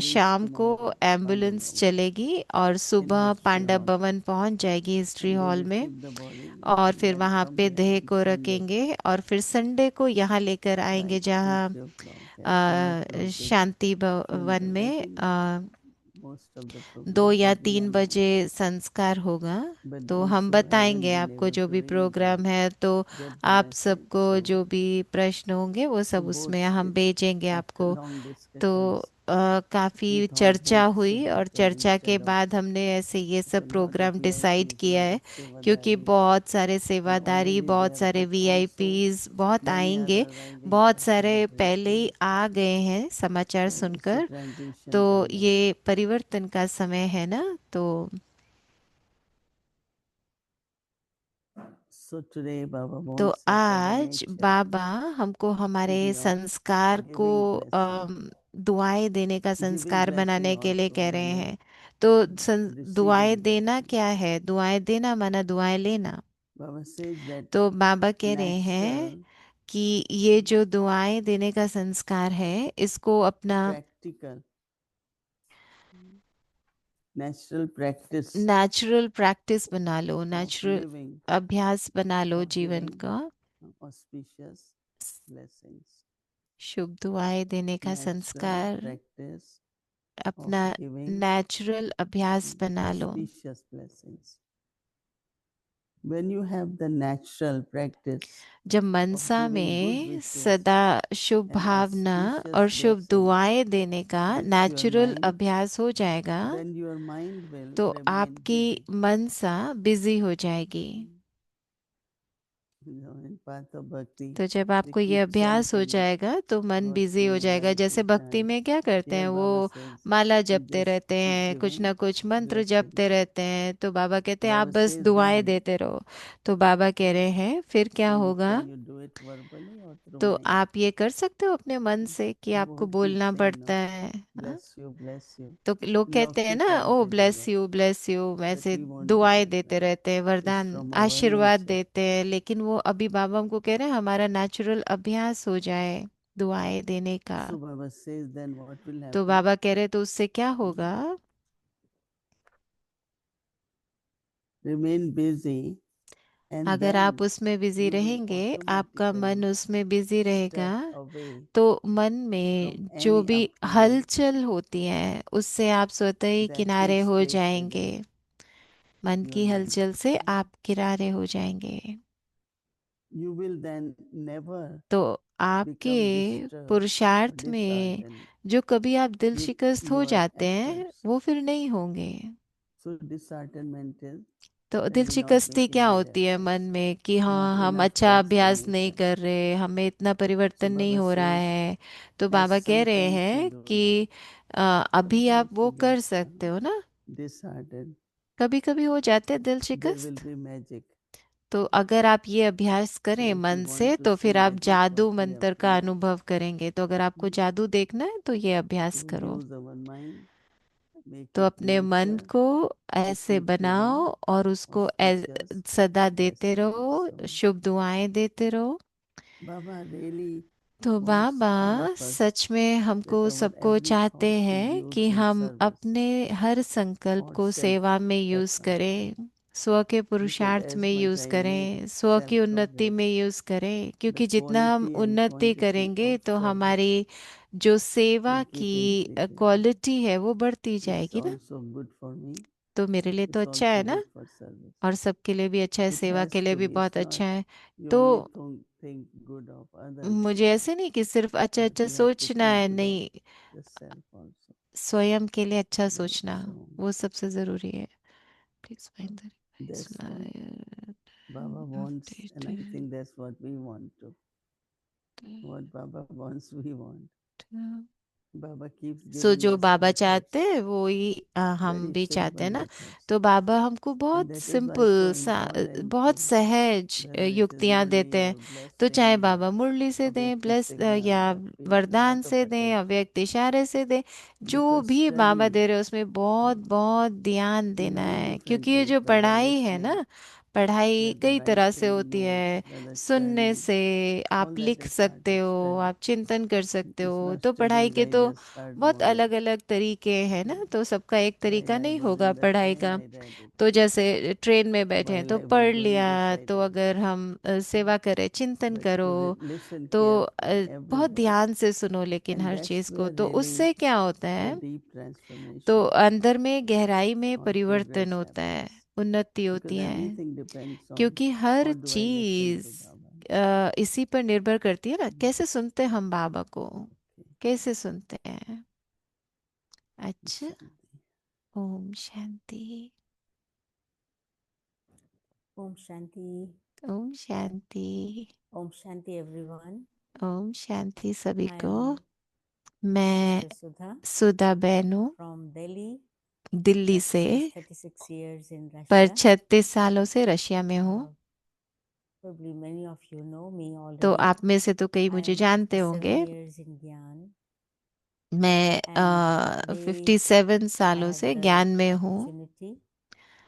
शाम को एम्बुलेंस चलेगी और सुबह पांडव भवन पहुंच जाएगी हिस्ट्री हॉल में। और फिर वहाँ पे देह को रखेंगे, और फिर संडे को यहाँ लेकर आएंगे जहाँ शांति भवन में 2 या 3 बजे संस्कार होगा। तो हम बताएंगे आपको जो भी प्रोग्राम है, तो आप सबको जो भी प्रश्न होंगे वो सब उसमें हम भेजेंगे आपको। तो काफ़ी चर्चा हुई, और चर्चा के बाद हमने ऐसे ये सब प्रोग्राम डिसाइड किया है, क्योंकि बहुत सारे सेवादारी, बहुत सारे वीआईपीज बहुत आएंगे। बहुत सारे पहले ही आ गए हैं समाचार सुनकर। तो ये परिवर्तन का समय है ना। तो आज बाबा हमको हमारे संस्कार को दुआएं देने का संस्कार बनाने के लिए कह रहे हैं। तो दुआएं देना क्या है? दुआएं देना माना दुआएं लेना। तो बाबा कह रहे हैं कि ये जो दुआएं देने का संस्कार है, इसको अपना नेचुरल प्रैक्टिस बना लो, नेचुरल अभ्यास बना लो जीवन का। शुभ दुआएं देने का संस्कार अपना नेचुरल अभ्यास बना लो। जब मनसा में सदा शुभ भावना और शुभ दुआएं देने का नेचुरल अभ्यास हो जाएगा, तो आपकी मनसा बिजी हो जाएगी। in path of bhakti, तो जब they आपको ये keep अभ्यास हो chanting जाएगा तो मन Lord बिजी हो Krishna, जाएगा। Hare जैसे Krishna. भक्ति में क्या करते Here हैं, Baba वो says, माला you जपते just रहते keep हैं, कुछ giving ना कुछ मंत्र blessing. जपते रहते हैं। तो बाबा कहते हैं आप Baba बस says दुआएं then, देते रहो। तो बाबा कह रहे हैं फिर क्या होगा। can you do it verbally or through तो mind? आप ये कर सकते हो अपने मन से कि The आपको Lord keeps बोलना saying, पड़ता no, है। हाँ? bless you, bless you. तो लोग We कहते हैं often ना, ओ chant it, bless you but वैसे we won't do दुआएं that देते now. रहते हैं, It's वरदान from our आशीर्वाद nature. देते हैं। लेकिन वो अभी बाबा हमको कह रहे हैं हमारा नेचुरल अभ्यास हो जाए दुआएं देने का। So Baba says then what will तो happen? बाबा कह रहे तो उससे क्या होगा। Remain busy and अगर आप then उसमें बिजी you will रहेंगे, आपका मन automatically उसमें बिजी रहेगा, step away तो मन from में जो any भी upheaval हलचल होती है उससे आप स्वतः ही that किनारे takes हो place जाएंगे। within मन your की mind. हलचल से आप किनारे हो जाएंगे। You will then never तो आपके become disturbed or पुरुषार्थ में disheartened जो कभी आप दिल with शिकस्त हो your जाते हैं efforts. वो फिर नहीं होंगे। So disheartenment is तो दिल when we're not शिकस्ती क्या making good होती है मन efforts, में कि not हाँ हम enough अच्छा अभ्यास नहीं transformation. कर रहे, हमें इतना So परिवर्तन नहीं Baba हो रहा says, है। तो as बाबा कह रहे sometimes you हैं do not, कि अभी आप sometimes वो you get कर सकते हो ना, disheartened, कभी कभी हो जाते हैं दिल there will शिकस्त। be magic. तो अगर आप ये अभ्यास So करें if you मन want से to तो see फिर आप magic, what जादू we have मंतर to का do, अनुभव करेंगे। तो अगर आपको जादू देखना है तो ये अभ्यास to करो। use our mind, make तो it अपने मन neutral, को to ऐसे keep बनाओ giving और उसको auspicious सदा देते blessings. रहो, So शुभ दुआएं देते रहो। Baba really तो wants Baba all of us सच में हमको that our सबको every चाहते thought is हैं used कि in हम service अपने हर संकल्प or को self सेवा में यूज effort. करें, स्व के Because पुरुषार्थ as में much यूज I make करें, स्व self की उन्नति progress, में यूज करें। the क्योंकि जितना हम quality and उन्नति quantity करेंगे of तो service हमारी जो सेवा will keep की increasing. क्वालिटी है वो बढ़ती It's जाएगी ना। also good for me. तो मेरे लिए तो It's अच्छा also है ना, good for service. और सबके लिए भी अच्छा है, It सेवा के has लिए to भी be. It's बहुत not अच्छा है। you तो only think good of others, मुझे ऐसे नहीं कि सिर्फ अच्छा but अच्छा you have to सोचना think है, good of नहीं, yourself also. स्वयं के लिए अच्छा Right. सोचना So वो सबसे जरूरी है। Please find the that's what slide Baba wants, and I updated. think that's what we want to. What Baba wants, we want. Baba keeps so giving जो us बाबा चाहते methods, हैं वो ही हम very भी चाहते simple हैं ना। methods, तो बाबा हमको and बहुत that is why it's so simple important बहुत to, सहज whether it is युक्तियां Murli देते हैं। or तो चाहे blessing or बाबा मुरली से दें, Avyakta या Gyan, Bhakti, वरदान से दें, automatic, अव्यक्त इशारे से दें, जो because भी बाबा study दे रहे हैं उसमें बहुत बहुत ध्यान in देना many है। different क्योंकि ये ways, जो whether पढ़ाई है listening, ना, पढ़ाई whether कई तरह से writing होती notes, है। whether सुनने chanting, से all आप that लिख is part सकते of हो, study. आप चिंतन कर सकते It's हो। not तो पढ़ाई studying के I तो just heard बहुत model. अलग अलग तरीके हैं ना, तो सबका एक तरीका While I नहीं was होगा in the पढ़ाई train, का। I read it. तो जैसे ट्रेन में बैठे हैं While तो I was पढ़ doing this, लिया, I तो read. अगर हम सेवा करें, चिंतन But करो, to listen तो carefully every बहुत word. ध्यान से सुनो लेकिन And हर that's चीज को। where तो really उससे क्या होता the है, deep तो transformation अंदर में गहराई में or परिवर्तन progress होता है, happens. उन्नति होती Because है। everything depends on क्योंकि हर how do I listen चीज to Baba. इसी पर निर्भर करती है ना, कैसे सुनते हैं हम बाबा को, Okay. कैसे सुनते हैं। अच्छा, Shanti. Om Shanti. Om Shanti. Om Shanti. Om Shanti, everyone. Om Shanti सभी I को। am मैं Sister Sudha सुधा बहन हूँ, from Delhi, दिल्ली but से, since 36 years in पर Russia. 36 सालों से रशिया में हूँ। Probably many of you know me तो already. आप में से तो कई I मुझे am जानते 57 होंगे। years in Gyan, मैं and today 57 I सालों have से the ज्ञान में हूँ, opportunity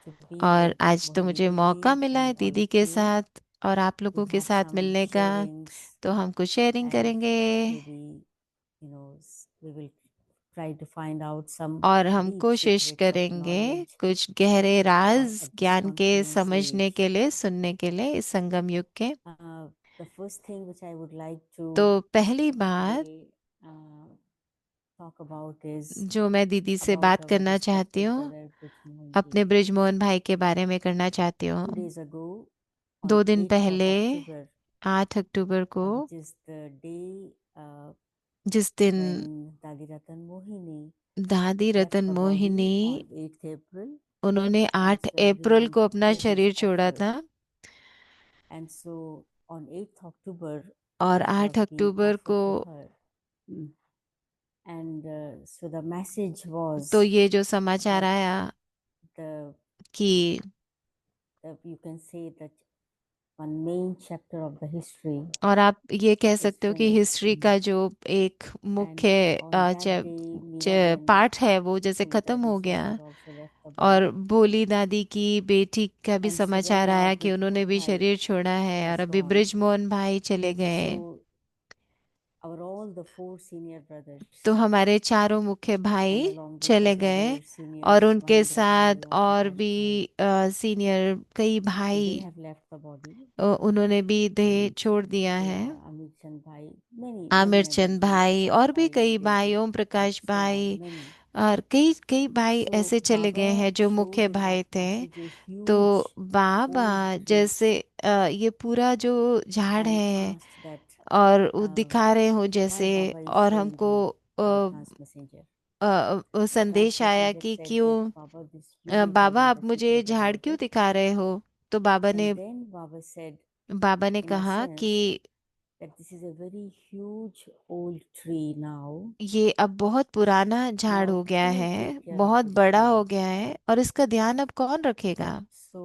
to be और with आज तो Murli मुझे मौका Didi मिला है and all दीदी of के you साथ और आप to लोगों के have साथ some मिलने का। sharings, तो हम कुछ शेयरिंग and करेंगे maybe we will try to find out some और हम deep कोशिश secrets of करेंगे knowledge कुछ गहरे राज at this ज्ञान के confluence समझने age. के लिए, सुनने के लिए इस संगम युग के। The first thing which I would like to तो पहली बात today talk about is जो मैं दीदी से about बात our करना चाहती respected हूँ, brother Brijmohan अपने ji. बृजमोहन भाई के बारे में करना चाहती 2 हूँ। days ago, on 2 दिन 8th of पहले October, 8 अक्टूबर को, which is the day जिस दिन when Dadi Ratan Mohini दादी left Ratan the body Mohini, on 8th April. उन्होंने 8 That's when अप्रैल Brijmohan को अपना took his शरीर छोड़ा offer. था। And so on 8th October, और it 8 was being October offered को to her. And so the message was तो ये जो समाचार that आया the कि you can say that one main chapter of the history और आप ये कह is सकते हो कि finished. हिस्ट्री का जो एक And मुख्य on that day, Mira part है वो जैसे Sri खत्म हो Dadi's गया। daughter also left the और body. भोली दादी की बेटी का भी And समाचार Sujata आया कि उन्होंने Brijmohan भी Bhai शरीर छोड़ा है और has अभी gone. बृजमोहन भाई चले गए। So our all the 4 senior brothers तो हमारे चारों मुख्य and भाई along with चले the गए other और seniors, उनके Mahendra साथ Bhai also और passed भी by. सीनियर कई So they भाई have left the body. उन्होंने भी देह And छोड़ दिया there है। are Amit Chand Bhai, many Aamir other Chand Prakash भाई और भी Bhai, कई they भाई, ओम प्रकाश it's भाई many. और कई कई भाई So ऐसे चले गए Baba हैं जो मुख्य showed भाई that थे। this is a तो huge बाबा old tree जैसे ये पूरा जो झाड़ and है asked that और वो uh, दिखा रहे हो why जैसे, Baba is और showing हमको to the transmessenger. संदेश आया Transmessenger कि said that क्यों Baba, this you will tell Baba me आप the मुझे ये secret झाड़ about क्यों it. दिखा रहे हो। तो And then Baba said, बाबा ने in a कहा sense, कि that this is a very huge old tree now. ये अब बहुत पुराना झाड़ Now हो गया who will है, take care of बहुत this बड़ा tree? हो गया है और इसका ध्यान अब कौन रखेगा। So,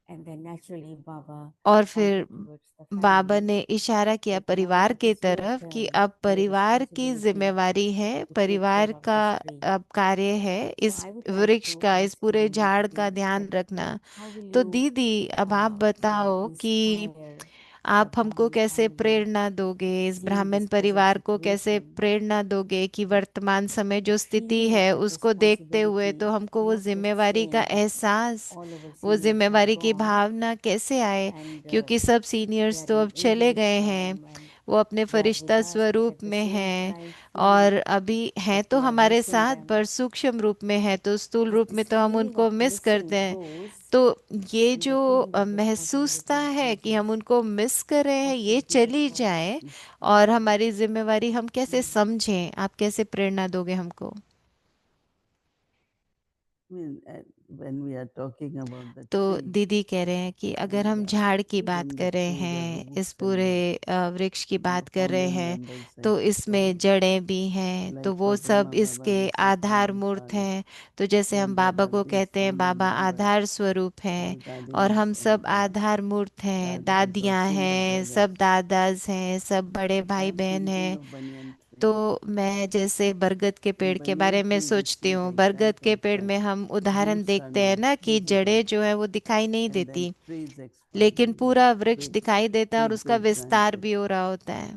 and then naturally Baba और फिर pointed towards the Baba family ने इशारा किया that now परिवार it की is your तरफ कि turn, अब your परिवार की responsibility जिम्मेवारी है, to take परिवार care of का this tree. अब कार्य है So इस I would like वृक्ष to का, इस ask पूरे Mummy झाड़ का Didi ध्यान that रखना। how will तो you दीदी अब आप बताओ कि inspire the आप हमको Brahmin कैसे family प्रेरणा दोगे, इस seeing ब्राह्मण this present परिवार को कैसे situation, प्रेरणा दोगे कि that वर्तमान समय जो स्थिति feeling of है that उसको देखते हुए responsibility तो हमको वो not just जिम्मेवारी का change. एहसास, All our वो seniors have जिम्मेवारी की gone भावना कैसे आए, and क्योंकि सब they सीनियर्स are तो in अब चले aging गए हैं, form and वो अपने they are with Firishta us, but स्वरूप at the में same हैं time और feeling अभी हैं that तो we are हमारे missing साथ, them. पर सूक्ष्म रूप में है, तो स्थूल As रूप में this तो हम feeling उनको of मिस missing करते हैं। grows तो ये and जो the feeling of महसूसता responsibility है कि हम increases, उनको मिस कर रहे हैं, what ये will be the चली thought? जाए और हमारी जिम्मेवारी हम कैसे समझें, आप कैसे प्रेरणा दोगे हमको। I mean, when we are talking about the तो tree दीदी कह रहे हैं कि अगर and हम झाड़ की बात even the कर रहे tree, the हैं, इस roots and पूरे the वृक्ष की बात कर रहे founding हैं, members, I तो should call इसमें it. जड़ें भी हैं, तो Like वो for सब Brahma Baba, इसके this is आधार founding मूर्त father, हैं। तो जैसे हम and there बाबा are को these कहते हैं founding बाबा members, आधार स्वरूप हैं all और daddies हम and सब आधार मूर्त हैं, dadas or दादियाँ single हैं, dadas. सब दादाज हैं, सब बड़े I भाई am बहन thinking हैं। of banyan tree. तो मैं जैसे बरगद के In पेड़ के banyan बारे में tree, we सोचती see हूँ, the बरगद के examples पेड़ that में हम उदाहरण roots are देखते हैं not ना कि visible जड़ें जो है वो दिखाई नहीं and then देती, trees लेकिन expanding पूरा and वृक्ष दिखाई देता है और tree उसका get विस्तार granted. भी हो रहा होता है।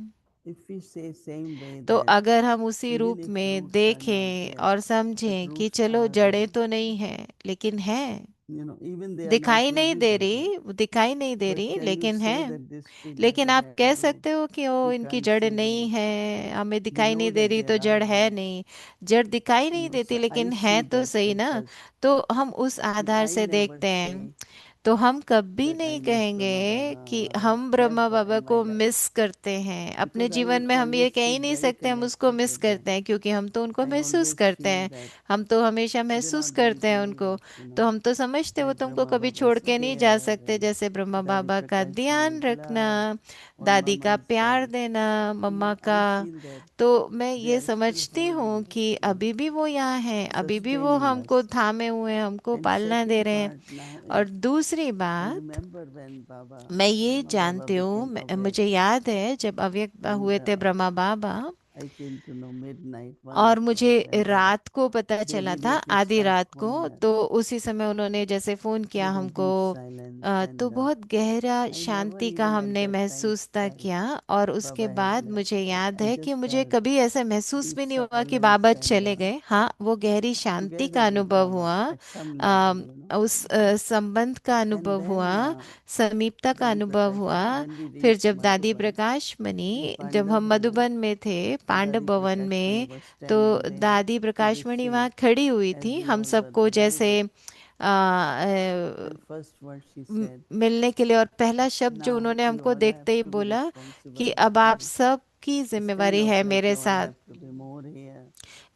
If we say same way तो that अगर हम उसी even रूप if में roots are not देखें there, और but समझें कि roots चलो are जड़ें there, तो नहीं हैं लेकिन हैं, even they are not दिखाई नहीं दे visible here. रही, वो दिखाई नहीं दे But रही can you लेकिन say हैं। that this tree लेकिन never आप had कह root? सकते हो कि ओ We इनकी can't जड़ see the नहीं roots. है, हमें We दिखाई know नहीं दे that रही तो there are जड़ है roots. नहीं, जड़ दिखाई नहीं देती So I लेकिन है see तो that सही at ना। first. तो हम उस आधार I से never देखते हैं। say तो हम कभी that I नहीं miss Brahma कहेंगे Baba कि or हम Brahma never Baba in my को life. मिस करते हैं अपने Because I जीवन will में, हम ये always कह ही feel नहीं very सकते हम उसको connected मिस with them. करते हैं, क्योंकि हम तो उनको I महसूस always करते feel हैं, that हम तो हमेशा they महसूस not going करते to हैं leave उनको। us, तो हम तो समझते वो like तुमको Brahma कभी Baba छोड़ is के नहीं जा there सकते, and जैसे ब्रह्मा Daddy बाबा का Prakash ji ध्यान is रखना, love or दादी Mama का is प्यार love. देना, मम्मा का। I feel that तो मैं they ये are still समझती holding हूँ us, कि अभी भी वो यहाँ हैं, अभी भी वो sustaining हमको us. थामे हुए हैं, हमको And पालना दे second रहे हैं। part now और is दूसरी I बात, remember when मैं ये Brahma Baba जानती हूँ, became awake मुझे याद है जब अव्यक्त and हुए थे ब्रह्मा बाबा, I came to know midnight और 1 o'clock मुझे and then रात को पता they चला था, immediately आधी start रात को। calling us. तो उसी समय उन्होंने जैसे फोन किया There was हमको, deep silence तो and बहुत गहरा I never शांति का even at हमने that time महसूस था felt किया। और उसके Baba had बाद left. मुझे याद I है कि just मुझे felt कभी ऐसा महसूस deep भी नहीं हुआ कि silence बाबा and चले गए। हाँ, वो गहरी शांति का together with अनुभव Baba हुआ, at some level. उस संबंध का And अनुभव then हुआ, समीपता का Daddy अनुभव Prakash हुआ। ji, when we फिर reached जब दादी Madhuban प्रकाश in मणि, जब Pandav हम Bhavan, मधुबन में थे so पांडव Daddy भवन Prakash Mani में, was तो standing there दादी to प्रकाशमणि receive वहाँ खड़ी हुई as थी we हम all were सबको जैसे arriving. A, And first word she said, मिलने के लिए। और पहला शब्द जो now उन्होंने you हमको all have देखते ही to be बोला responsible कि with अब आप me. सब की Stand जिम्मेवारी out है like मेरे you all साथ, have to be more here.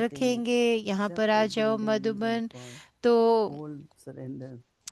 रखेंगे, यहाँ पर आ जाओ मधुबन, तो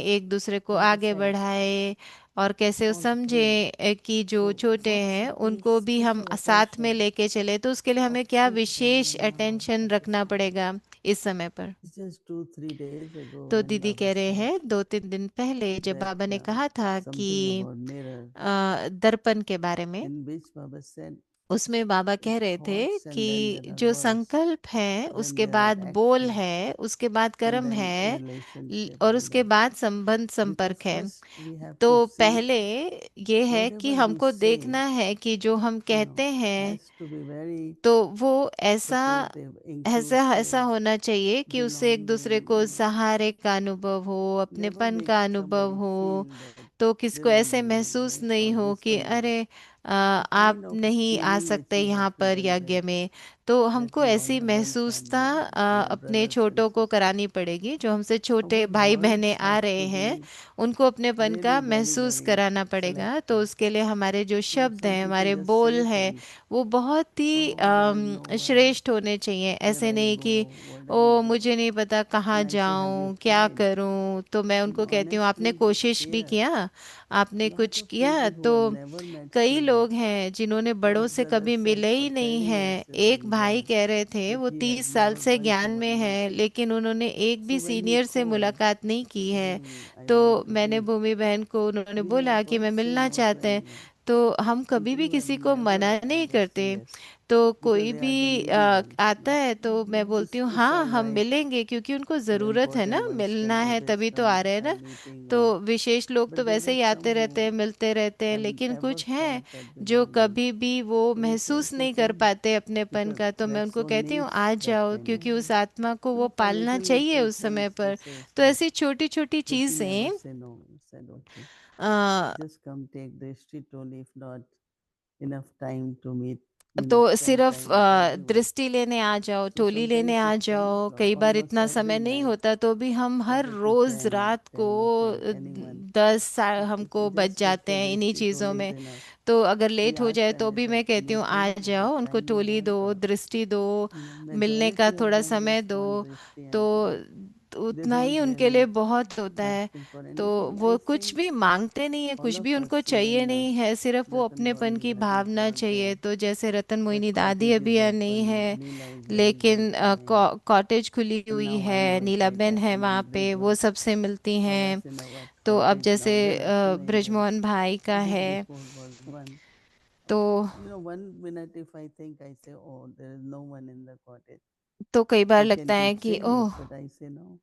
एक दूसरे को like I आगे said, बढ़ाए और कैसे वो समझे कि जो छोटे हैं उनको भी हम साथ में लेके चले, तो उसके लिए हमें क्या विशेष अटेंशन रखना पड़ेगा इस समय पर? Just 2-3 days ago, तो when दीदी Baba कह रहे said हैं 2-3 दिन पहले जब that बाबा ने कहा था something कि about mirror, दर्पण के बारे में, in which Baba said उसमें बाबा the कह रहे थे thoughts and then कि there are जो words, संकल्प है then उसके there are बाद बोल action, है, उसके बाद and कर्म then है, relationship और with उसके us. बाद संबंध Because संपर्क है। first we have तो to see पहले ये है कि whatever we हमको say, देखना है कि जो हम कहते हैं has to be very तो वो ऐसा supportive, ऐसा ऐसा inclusive, होना चाहिए कि उससे एक दूसरे belonging, को सहारे का अनुभव हो, never अपनेपन make का अनुभव somebody हो। feel that तो they किसको don't ऐसे belong महसूस this नहीं or हो this कि one. अरे The आप kind of नहीं आ feeling which सकते we यहाँ have to पर यज्ञ convey में। तो that हमको we all ऐसी are one महसूसता family, we are अपने brothers and छोटों को sisters. करानी पड़ेगी, जो हमसे छोटे Our भाई बहनें words आ have रहे to हैं, be उनको अपनेपन really का very, महसूस very कराना पड़ेगा। तो selective. उसके लिए हमारे जो शब्द Some हैं, people हमारे just बोल say हैं, things, वो बहुत ही oh, I will know श्रेष्ठ होने चाहिए। where ऐसे I'll नहीं कि go, what I'll O do. मुझे नहीं पता कहाँ And I say, have you जाऊं, क्या tried? करूं। तो मैं And उनको कहती हूँ आपने honestly, the कोशिश भी fear, किया, आपने lot कुछ of किया? people who तो have never met कई children, लोग हैं जिन्होंने one बड़ों से brother कभी said मिले for ही नहीं 10 years हैं। as a एक young भाई boy कह रहे थे that वो he has 30 साल never से once ज्ञान met में my है, teacher. लेकिन उन्होंने एक So भी when he सीनियर से called, मुलाकात नहीं की है। then I तो want to मैंने be, भूमि बहन को, उन्होंने we बोला have कि मैं once say मिलना no to चाहते हैं। anyone. तो हम कभी People भी who have किसी को मना never नहीं ever करते। say yes तो because कोई they are the भी needy one. आता है तो मैं बोलती हूँ This हाँ all हम right, मिलेंगे, क्योंकि उनको the ज़रूरत है ना, important ones can मिलना है always तभी तो आ come रहे हैं for ना। meeting, तो and विशेष लोग तो but there वैसे are ही some आते रहते हैं, who मिलते रहते हैं, have लेकिन ever कुछ हैं felt that जो belonging. कभी भी वो So we say, महसूस okay, नहीं कर come, पाते अपनेपन because का। तो मैं that उनको soul कहती हूँ needs आ that जाओ, kind of क्योंकि thing. उस आत्मा को वो For पालना little चाहिए little उस समय things he पर। says तो no, ऐसी छोटी छोटी but he never चीज़ें say no. He said, okay, a, just come take the street only. If not enough time to meet, तो spend सिर्फ time with everyone. दृष्टि लेने आ जाओ, So टोली लेने sometimes आ it जाओ। comes कई बार almost इतना every समय नहीं night, होता तो भी हम हर whether to रोज 10, रात को 10 o'clock, anyone. 10 If हमको they बच just take जाते care हैं the इन्हीं street चीज़ों only is में। enough. तो अगर We लेट हो ask जाए them तो भी whether मैं कहती हूँ आ meeting, whether जाओ, उनको time you टोली want, दो, or दृष्टि दो, मिलने का majority of थोड़ा them समय just दो। want drishti तो and told. They उतना ही don't उनके लिए really बहुत होता है। asking for तो anything. वो I कुछ think भी मांगते नहीं है, all कुछ of भी उनको us, चाहिए even नहीं है, सिर्फ वो Ratan अपनेपन Bali की has not भावना got चाहिए। there. तो जैसे रतन That मोहिनी दादी cottage अभी is यहाँ नहीं open. है, Neela is very लेकिन welcoming. कॉटेज खुली And हुई now I है, know it's like नीलाबेन है happening वहाँ in पे, वो Bridgewater. सबसे मिलती For हैं। us in our तो अब cottage जैसे now, there are two angels. Brijmohan भाई का This है, before was one. तो 1 minute if I think, I say, oh, there is no one in the cottage. कई बार I लगता can है keep कि saying it, oh. but I say no.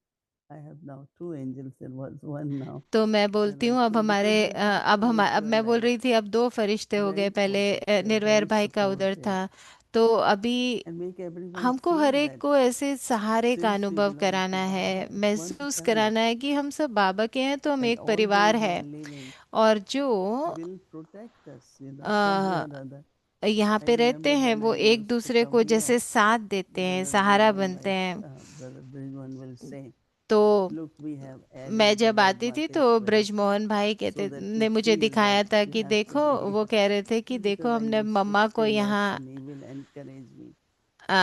I have now two angels. There was one now. तो मैं There बोलती are हूँ अब two हमारे because they have अब spiritual मैं बोल life. रही थी अब 2 फरिश्ते हो गए, Very पहले protective, निर्वैर very भाई का उधर supportive, था। तो अभी and make everyone हमको feel हर एक that को ऐसे सहारे का since we अनुभव belong to कराना है, Baba, it's one महसूस family, कराना है कि हम सब बाबा के हैं, तो हम and एक all परिवार those who है। are living और जो will protect us, some way a, or other. यहाँ I पे रहते remember हैं when वो I एक used to दूसरे come को here, जैसे साथ देते हैं, Brother सहारा Bridgman, बनते हैं। Brother Bridgman will say, तो look, we have मैं added जब that आती थी bucket तो twin ब्रजमोहन भाई so कहते that you ने मुझे feel that दिखाया था you कि have to देखो, be वो here. कह रहे थे कि देखो Because I हमने used to मम्मा को stay less यहाँ and he will encourage me to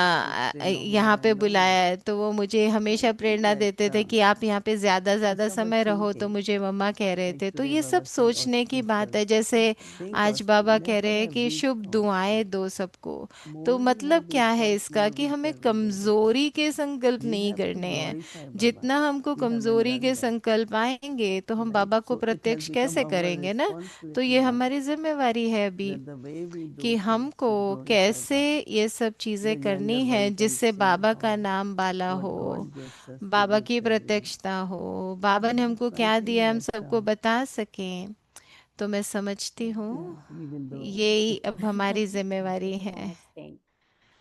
stay longer यहाँ पे and longer. बुलाया है। तो वो मुझे So हमेशा I think प्रेरणा that देते थे कि आप यहाँ पे ज्यादा it's ज्यादा our समय रहो। तो thinking. मुझे मम्मा कह रहे Like थे। तो today ये सब Baba said, सोचने की बात auspicious. है। जैसे Think आज बाबा कह never रहे हैं a कि weak शुभ thought. दुआएं दो सबको। तो More will मतलब have weak क्या है thoughts, इसका more कि will हमें serve his devotees. कमजोरी के संकल्प We नहीं have to करने हैं। glorify Baba. जितना हमको We haven't कमजोरी done के that, संकल्प आएंगे तो हम right? बाबा को So it has प्रत्यक्ष become कैसे our करेंगे ना। तो responsibility ये now हमारी जिम्मेवारी है अभी that the way we कि do things हमको should glorify कैसे Baba. ये सब चीजें The करनी younger है one can जिससे see बाबा का how नाम बाला हो, what God gives us, He Baba gives की everyone. प्रत्यक्षता हो, बाबा ने हमको So I क्या think दिया हम that सबको बता सकें। तो मैं समझती yeah, हूँ we will do. यही अब हमारी जिम्मेवारी Very है। interesting.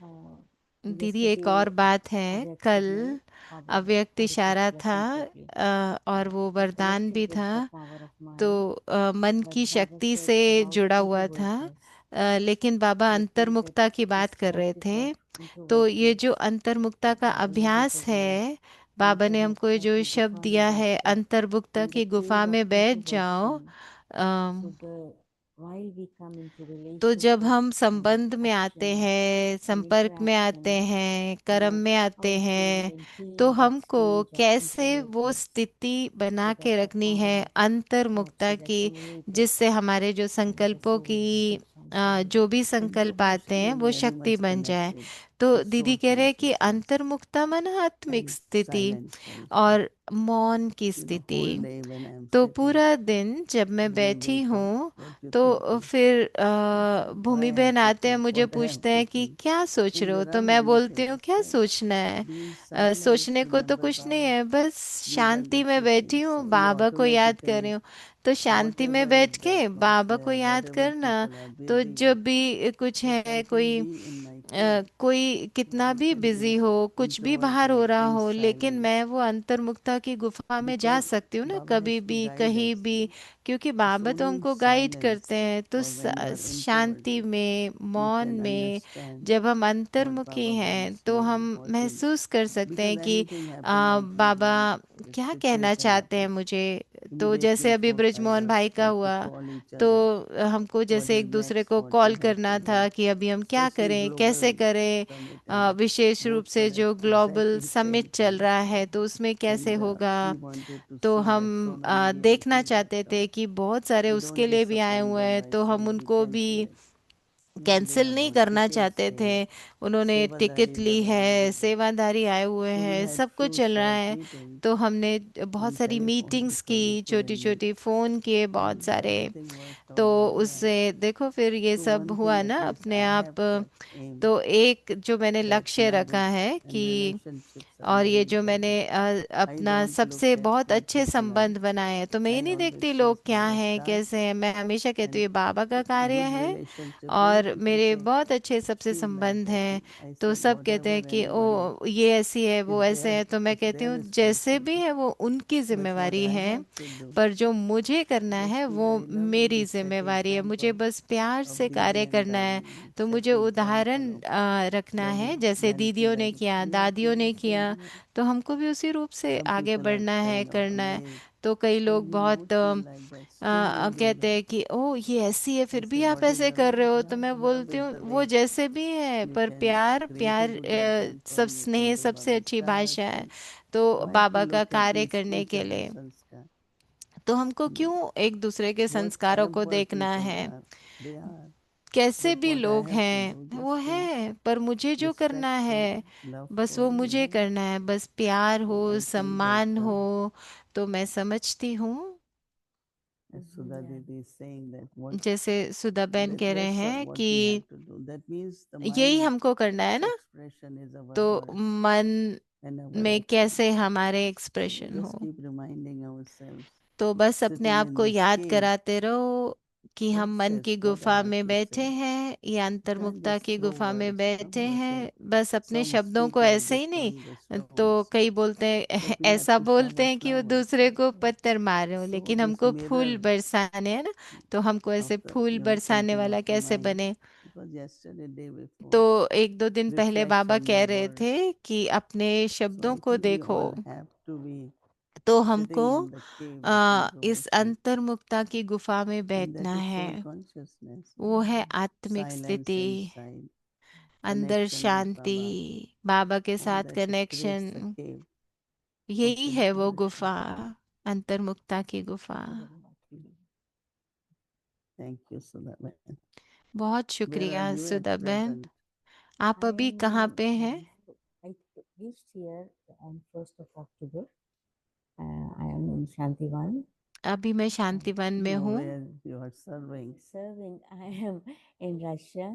Uh, दीदी एक और yesterday, बात है, Avyakta कल gave our अव्यक्त adequate इशारा था blessing quickly. और वो We वरदान collected भी with था। the power of तो mind, मन but की Baba शक्ति said से about जुड़ा to be हुआ था। worthless. लेकिन बाबा We think that अंतर्मुक्ता की बात this कर रहे थे। fortified into तो ये worthless जो अंतर्मुक्ता का thousands अभ्यास of years. है, In बाबा ने हमको ये जो Parmakta ki शब्द gufa mein दिया है बैठकर अंतर्मुक्ता in the की cave गुफा of में बैठ जाओ। introversion. So the while we come into तो जब relationship हम and संबंध में आते action हैं, and संपर्क में आते interaction, हैं, कर्म में how आते to हैं, तो maintain that हमको stage of कैसे वो integration स्थिति बना so that के the रखनी है power अंतर्मुखता actually की, accumulated जिससे हमारे जो and the संकल्पों soul की keeps on flowing. जो भी So you संकल्प must आते हैं feel वो very शक्ति much बन जाए। connected तो to दीदी soul कह रहे हैं कि consciousness अंतर्मुखता मन आत्मिक and स्थिति silence also. और मौन की See, the whole स्थिति। day when I'm तो sitting, पूरा दिन जब मैं when you बैठी wake up, हूँ what you तो thinking? फिर So भूमि try बहन to आते हैं, think मुझे what I am पूछते हैं कि thinking. क्या सोच See, रहे हो, there तो are मैं many बोलती हूँ things. क्या Just सोचना है। be silent, सोचने को तो remember कुछ नहीं Baba. है, बस These are शांति the में two बैठी things. हूँ, So you बाबा को याद कर रही automatically, हूँ। तो शांति में whatever बैठ is के that बाबा को there, याद whatever करना। people are तो busy with, जब भी कुछ just है, I can कोई be in my cave. कोई कितना I भी can be बिजी हो, कुछ भी बाहर हो introverted, रहा be हो, लेकिन silent. मैं वो अंतर्मुखता की गुफा में जा Because सकती हूँ ना, Baba कभी has to भी guide कहीं us. भी, क्योंकि It's बाबा तो only in हमको गाइड करते silence हैं। तो or when you are Shanti introverted, में, you मौन can में understand जब हम what अंतर्मुखी Baba हैं wants तो you, हम what will, महसूस कर सकते because हैं कि anything happen like Baba usually this क्या कहना situation चाहते हैं happens. मुझे। तो Immediately जैसे अभी 4-5 ब्रिजमोहन us भाई का have to हुआ, call each तो other. हमको What जैसे is एक दूसरे next? को What we call have to करना do? था कि अभी हम क्या Especially करें, कैसे global करें। summit and विशेष रूप both से were जो ग्लोबल exactly समिट same चल thing. रहा है तो उसमें कैसे And होगा। we wanted to तो see हम that Sonali and देखना चाहते Priyankam. थे कि बहुत सारे You उसके don't लिए भी आए disappoint हुए them. हैं, I तो हम said we उनको भी cancel it. No, they cancel have नहीं bought करना tickets. चाहते They थे। have उन्होंने टिकट Sevadari ली Baba है, already there. सेवादारी आए हुए So we हैं, had सब कुछ few चल रहा short है। meetings तो हमने बहुत on सारी telephone मीटिंग्स की, because we छोटी couldn't meet. छोटी फोन किए बहुत And सारे। everything worked तो out very well. उससे देखो फिर ये So सब one हुआ thing ना at least अपने I have आप। kept aim तो एक जो मैंने that लक्ष्य रखा marriage है and कि, relationships are और ये very जो मैंने important. I अपना don't look सबसे at बहुत how अच्छे people are. संबंध बनाए हैं, तो मैं ये I नहीं always देखती says लोग क्या Baba हैं start कैसे हैं, मैं हमेशा कहती हूँ and ये बाबा का कार्य good है। relationship means और people मेरे say बहुत अच्छे सबसे she like संबंध that. हैं। I तो said सब कहते whatever हैं कि anyone ओ ये ऐसी है, वो is ऐसे there, है, तो मैं it's कहती their हूँ जैसे भी responsibility. है वो उनकी But what जिम्मेवारी I है, have to do पर जो मुझे करना just है be वो very loving, मेरी be set जिम्मेवारी है। मुझे example बस प्यार of से कार्य leading and करना है। guiding, तो set मुझे the उदाहरण example of रखना है, loving. जैसे Janki दीदियों ने like किया, Priyanki दादियों ने like same किया, way. तो हमको भी उसी रूप से Some आगे people are बढ़ना है, kind of करना है। amazed. तो कई Oh, लोग you बहुत don't feel like that. Still you do कहते that. हैं कि ओ ये ऐसी है I फिर भी said, आप what is ऐसे the कर रहे हो, तो love? मैं Love बोलती is हूँ the वो way जैसे भी है, you पर can प्यार create a प्यार good example. सब You can स्नेह do सबसे Baba अच्छी भाषा task है। and तो why to बाबा का look at कार्य करने each के other's लिए sanskar. तो हमको No. क्यों एक दूसरे के संस्कारों को Whatever देखना people है। are, they are. कैसे But भी what I लोग have to हैं do, वो just be है, पर मुझे जो करना respectful, है बस वो loveful, मुझे करना है। बस प्यार So हो, I feel that सम्मान हो। तो मैं समझती हूँ, as Sudha Didi is saying that what जैसे सुधा बहन कह रहे that's हैं what we कि have to do. That means the यही mind हमको करना है ना। expression is our तो words मन and our में action. कैसे हमारे So एक्सप्रेशन just हो, keep reminding ourselves, तो बस अपने sitting आप in को this याद cave, कराते रहो कि what हम मन says, की what I गुफा have में to बैठे say. हैं, या You can't अंतर्मुखता just की throw गुफा में words. बैठे Some say, हैं। बस अपने some शब्दों speak को like ऐसे the ही नहीं। तो thunderstorms. कई बोलते But हैं we have ऐसा to बोलते shower हैं कि वो flowers दूसरे को also. पत्थर मार रहे हो, So लेकिन this हमको फूल mirror बरसाने हैं ना। तो हमको ऐसे after फूल बरसाने thinking of वाला the कैसे mind, बने। it was yesterday, day before, तो एक दो दिन पहले reflect बाबा on कह my रहे words. थे कि अपने So शब्दों I को think we देखो। all have to be तो हमको sitting in the cave of इस introversion अंतर्मुखता की गुफा में and that बैठना is है। soul consciousness. वो है आत्मिक Silence स्थिति, inside, अंदर connection with शांति, Baba, बाबा के and साथ that creates a connection. cave of यही है वो introversion. गुफा, अंतर्मुखता की गुफा। Thank you, Sudha. बहुत Where are शुक्रिया you at सुधा बहन। present? आप I अभी am कहाँ पे हैं? I reached here on 1st of October. I am in Shantivan. अभी मैं शांतिवन में No, हूँ। where you are serving. Serving, I am in Russia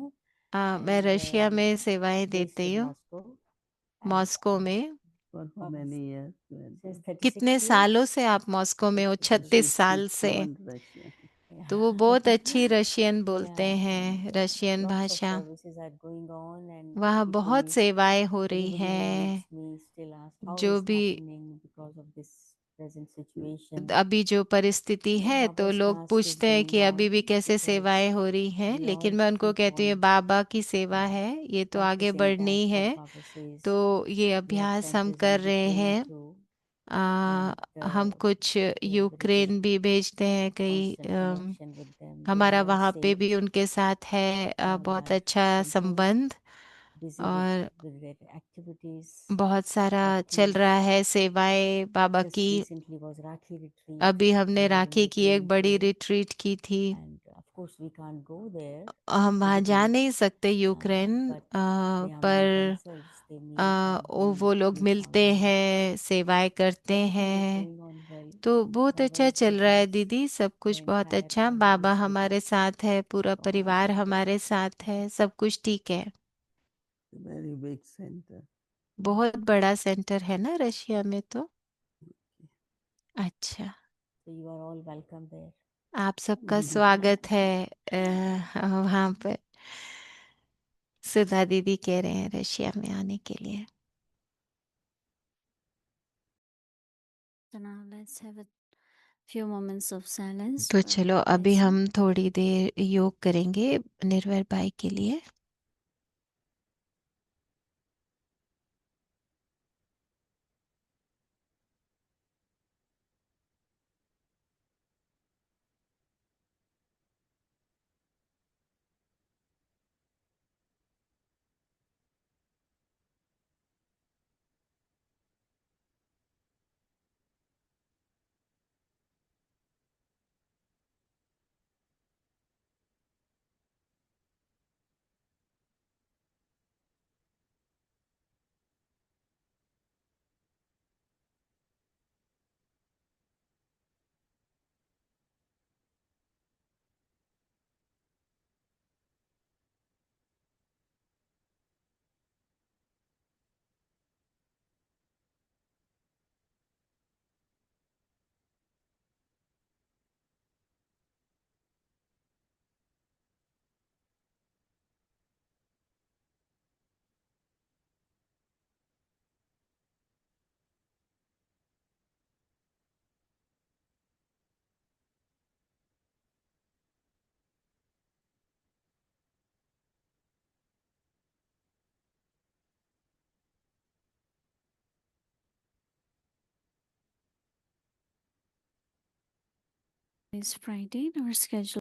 मैं and रशिया में सेवाएं based देती in हूँ, Moscow. And मॉस्को में। For how many years? you are since there? 36 कितने years. सालों से आप मॉस्को में हो? 36 She 36 साल speaks से। fluent Russian. तो वो बहुत अच्छी रशियन बोलते Yeah, हैं, and रशियन lots of भाषा। services are going on, and वहाँ बहुत people, सेवाएं हो रही everybody who हैं। meets me still ask how जो is भी happening because of this present situation. अभी जो परिस्थिति So है, तो Baba's लोग task is पूछते हैं going कि अभी on भी कैसे because सेवाएं हो रही हैं, we all लेकिन मैं उनको keep कहती हूँ ये on बाबा की सेवा है, ये तो आगे practicing बढ़नी that है। what Baba says. तो ये We have अभ्यास हम centers कर in रहे Ukraine हैं, too. हम कुछ यूक्रेन भी भेजते हैं कई हमारा वहाँ पे भी उनके साथ है बहुत अच्छा संबंध और बहुत सारा चल रहा है सेवाएं बाबा की। अभी हमने राखी की एक बड़ी रिट्रीट की थी। हम वहाँ जा नहीं सकते यूक्रेन पर वो लोग मिलते हैं सेवाएं करते हैं तो बहुत अच्छा चल रहा है दीदी सब कुछ बहुत अच्छा। बाबा हमारे साथ है पूरा परिवार हमारे साथ है सब कुछ ठीक है। Very big centre. बहुत बड़ा सेंटर है ना रशिया में तो। अच्छा आप सबका स्वागत है वहाँ पर। सुधा दीदी कह रहे हैं रशिया में आने के लिए। So now let's have a few moments of silence. तो चलो अभी हम थोड़ी देर योग करेंगे निर्भय भाई के लिए। It's Friday. Our schedule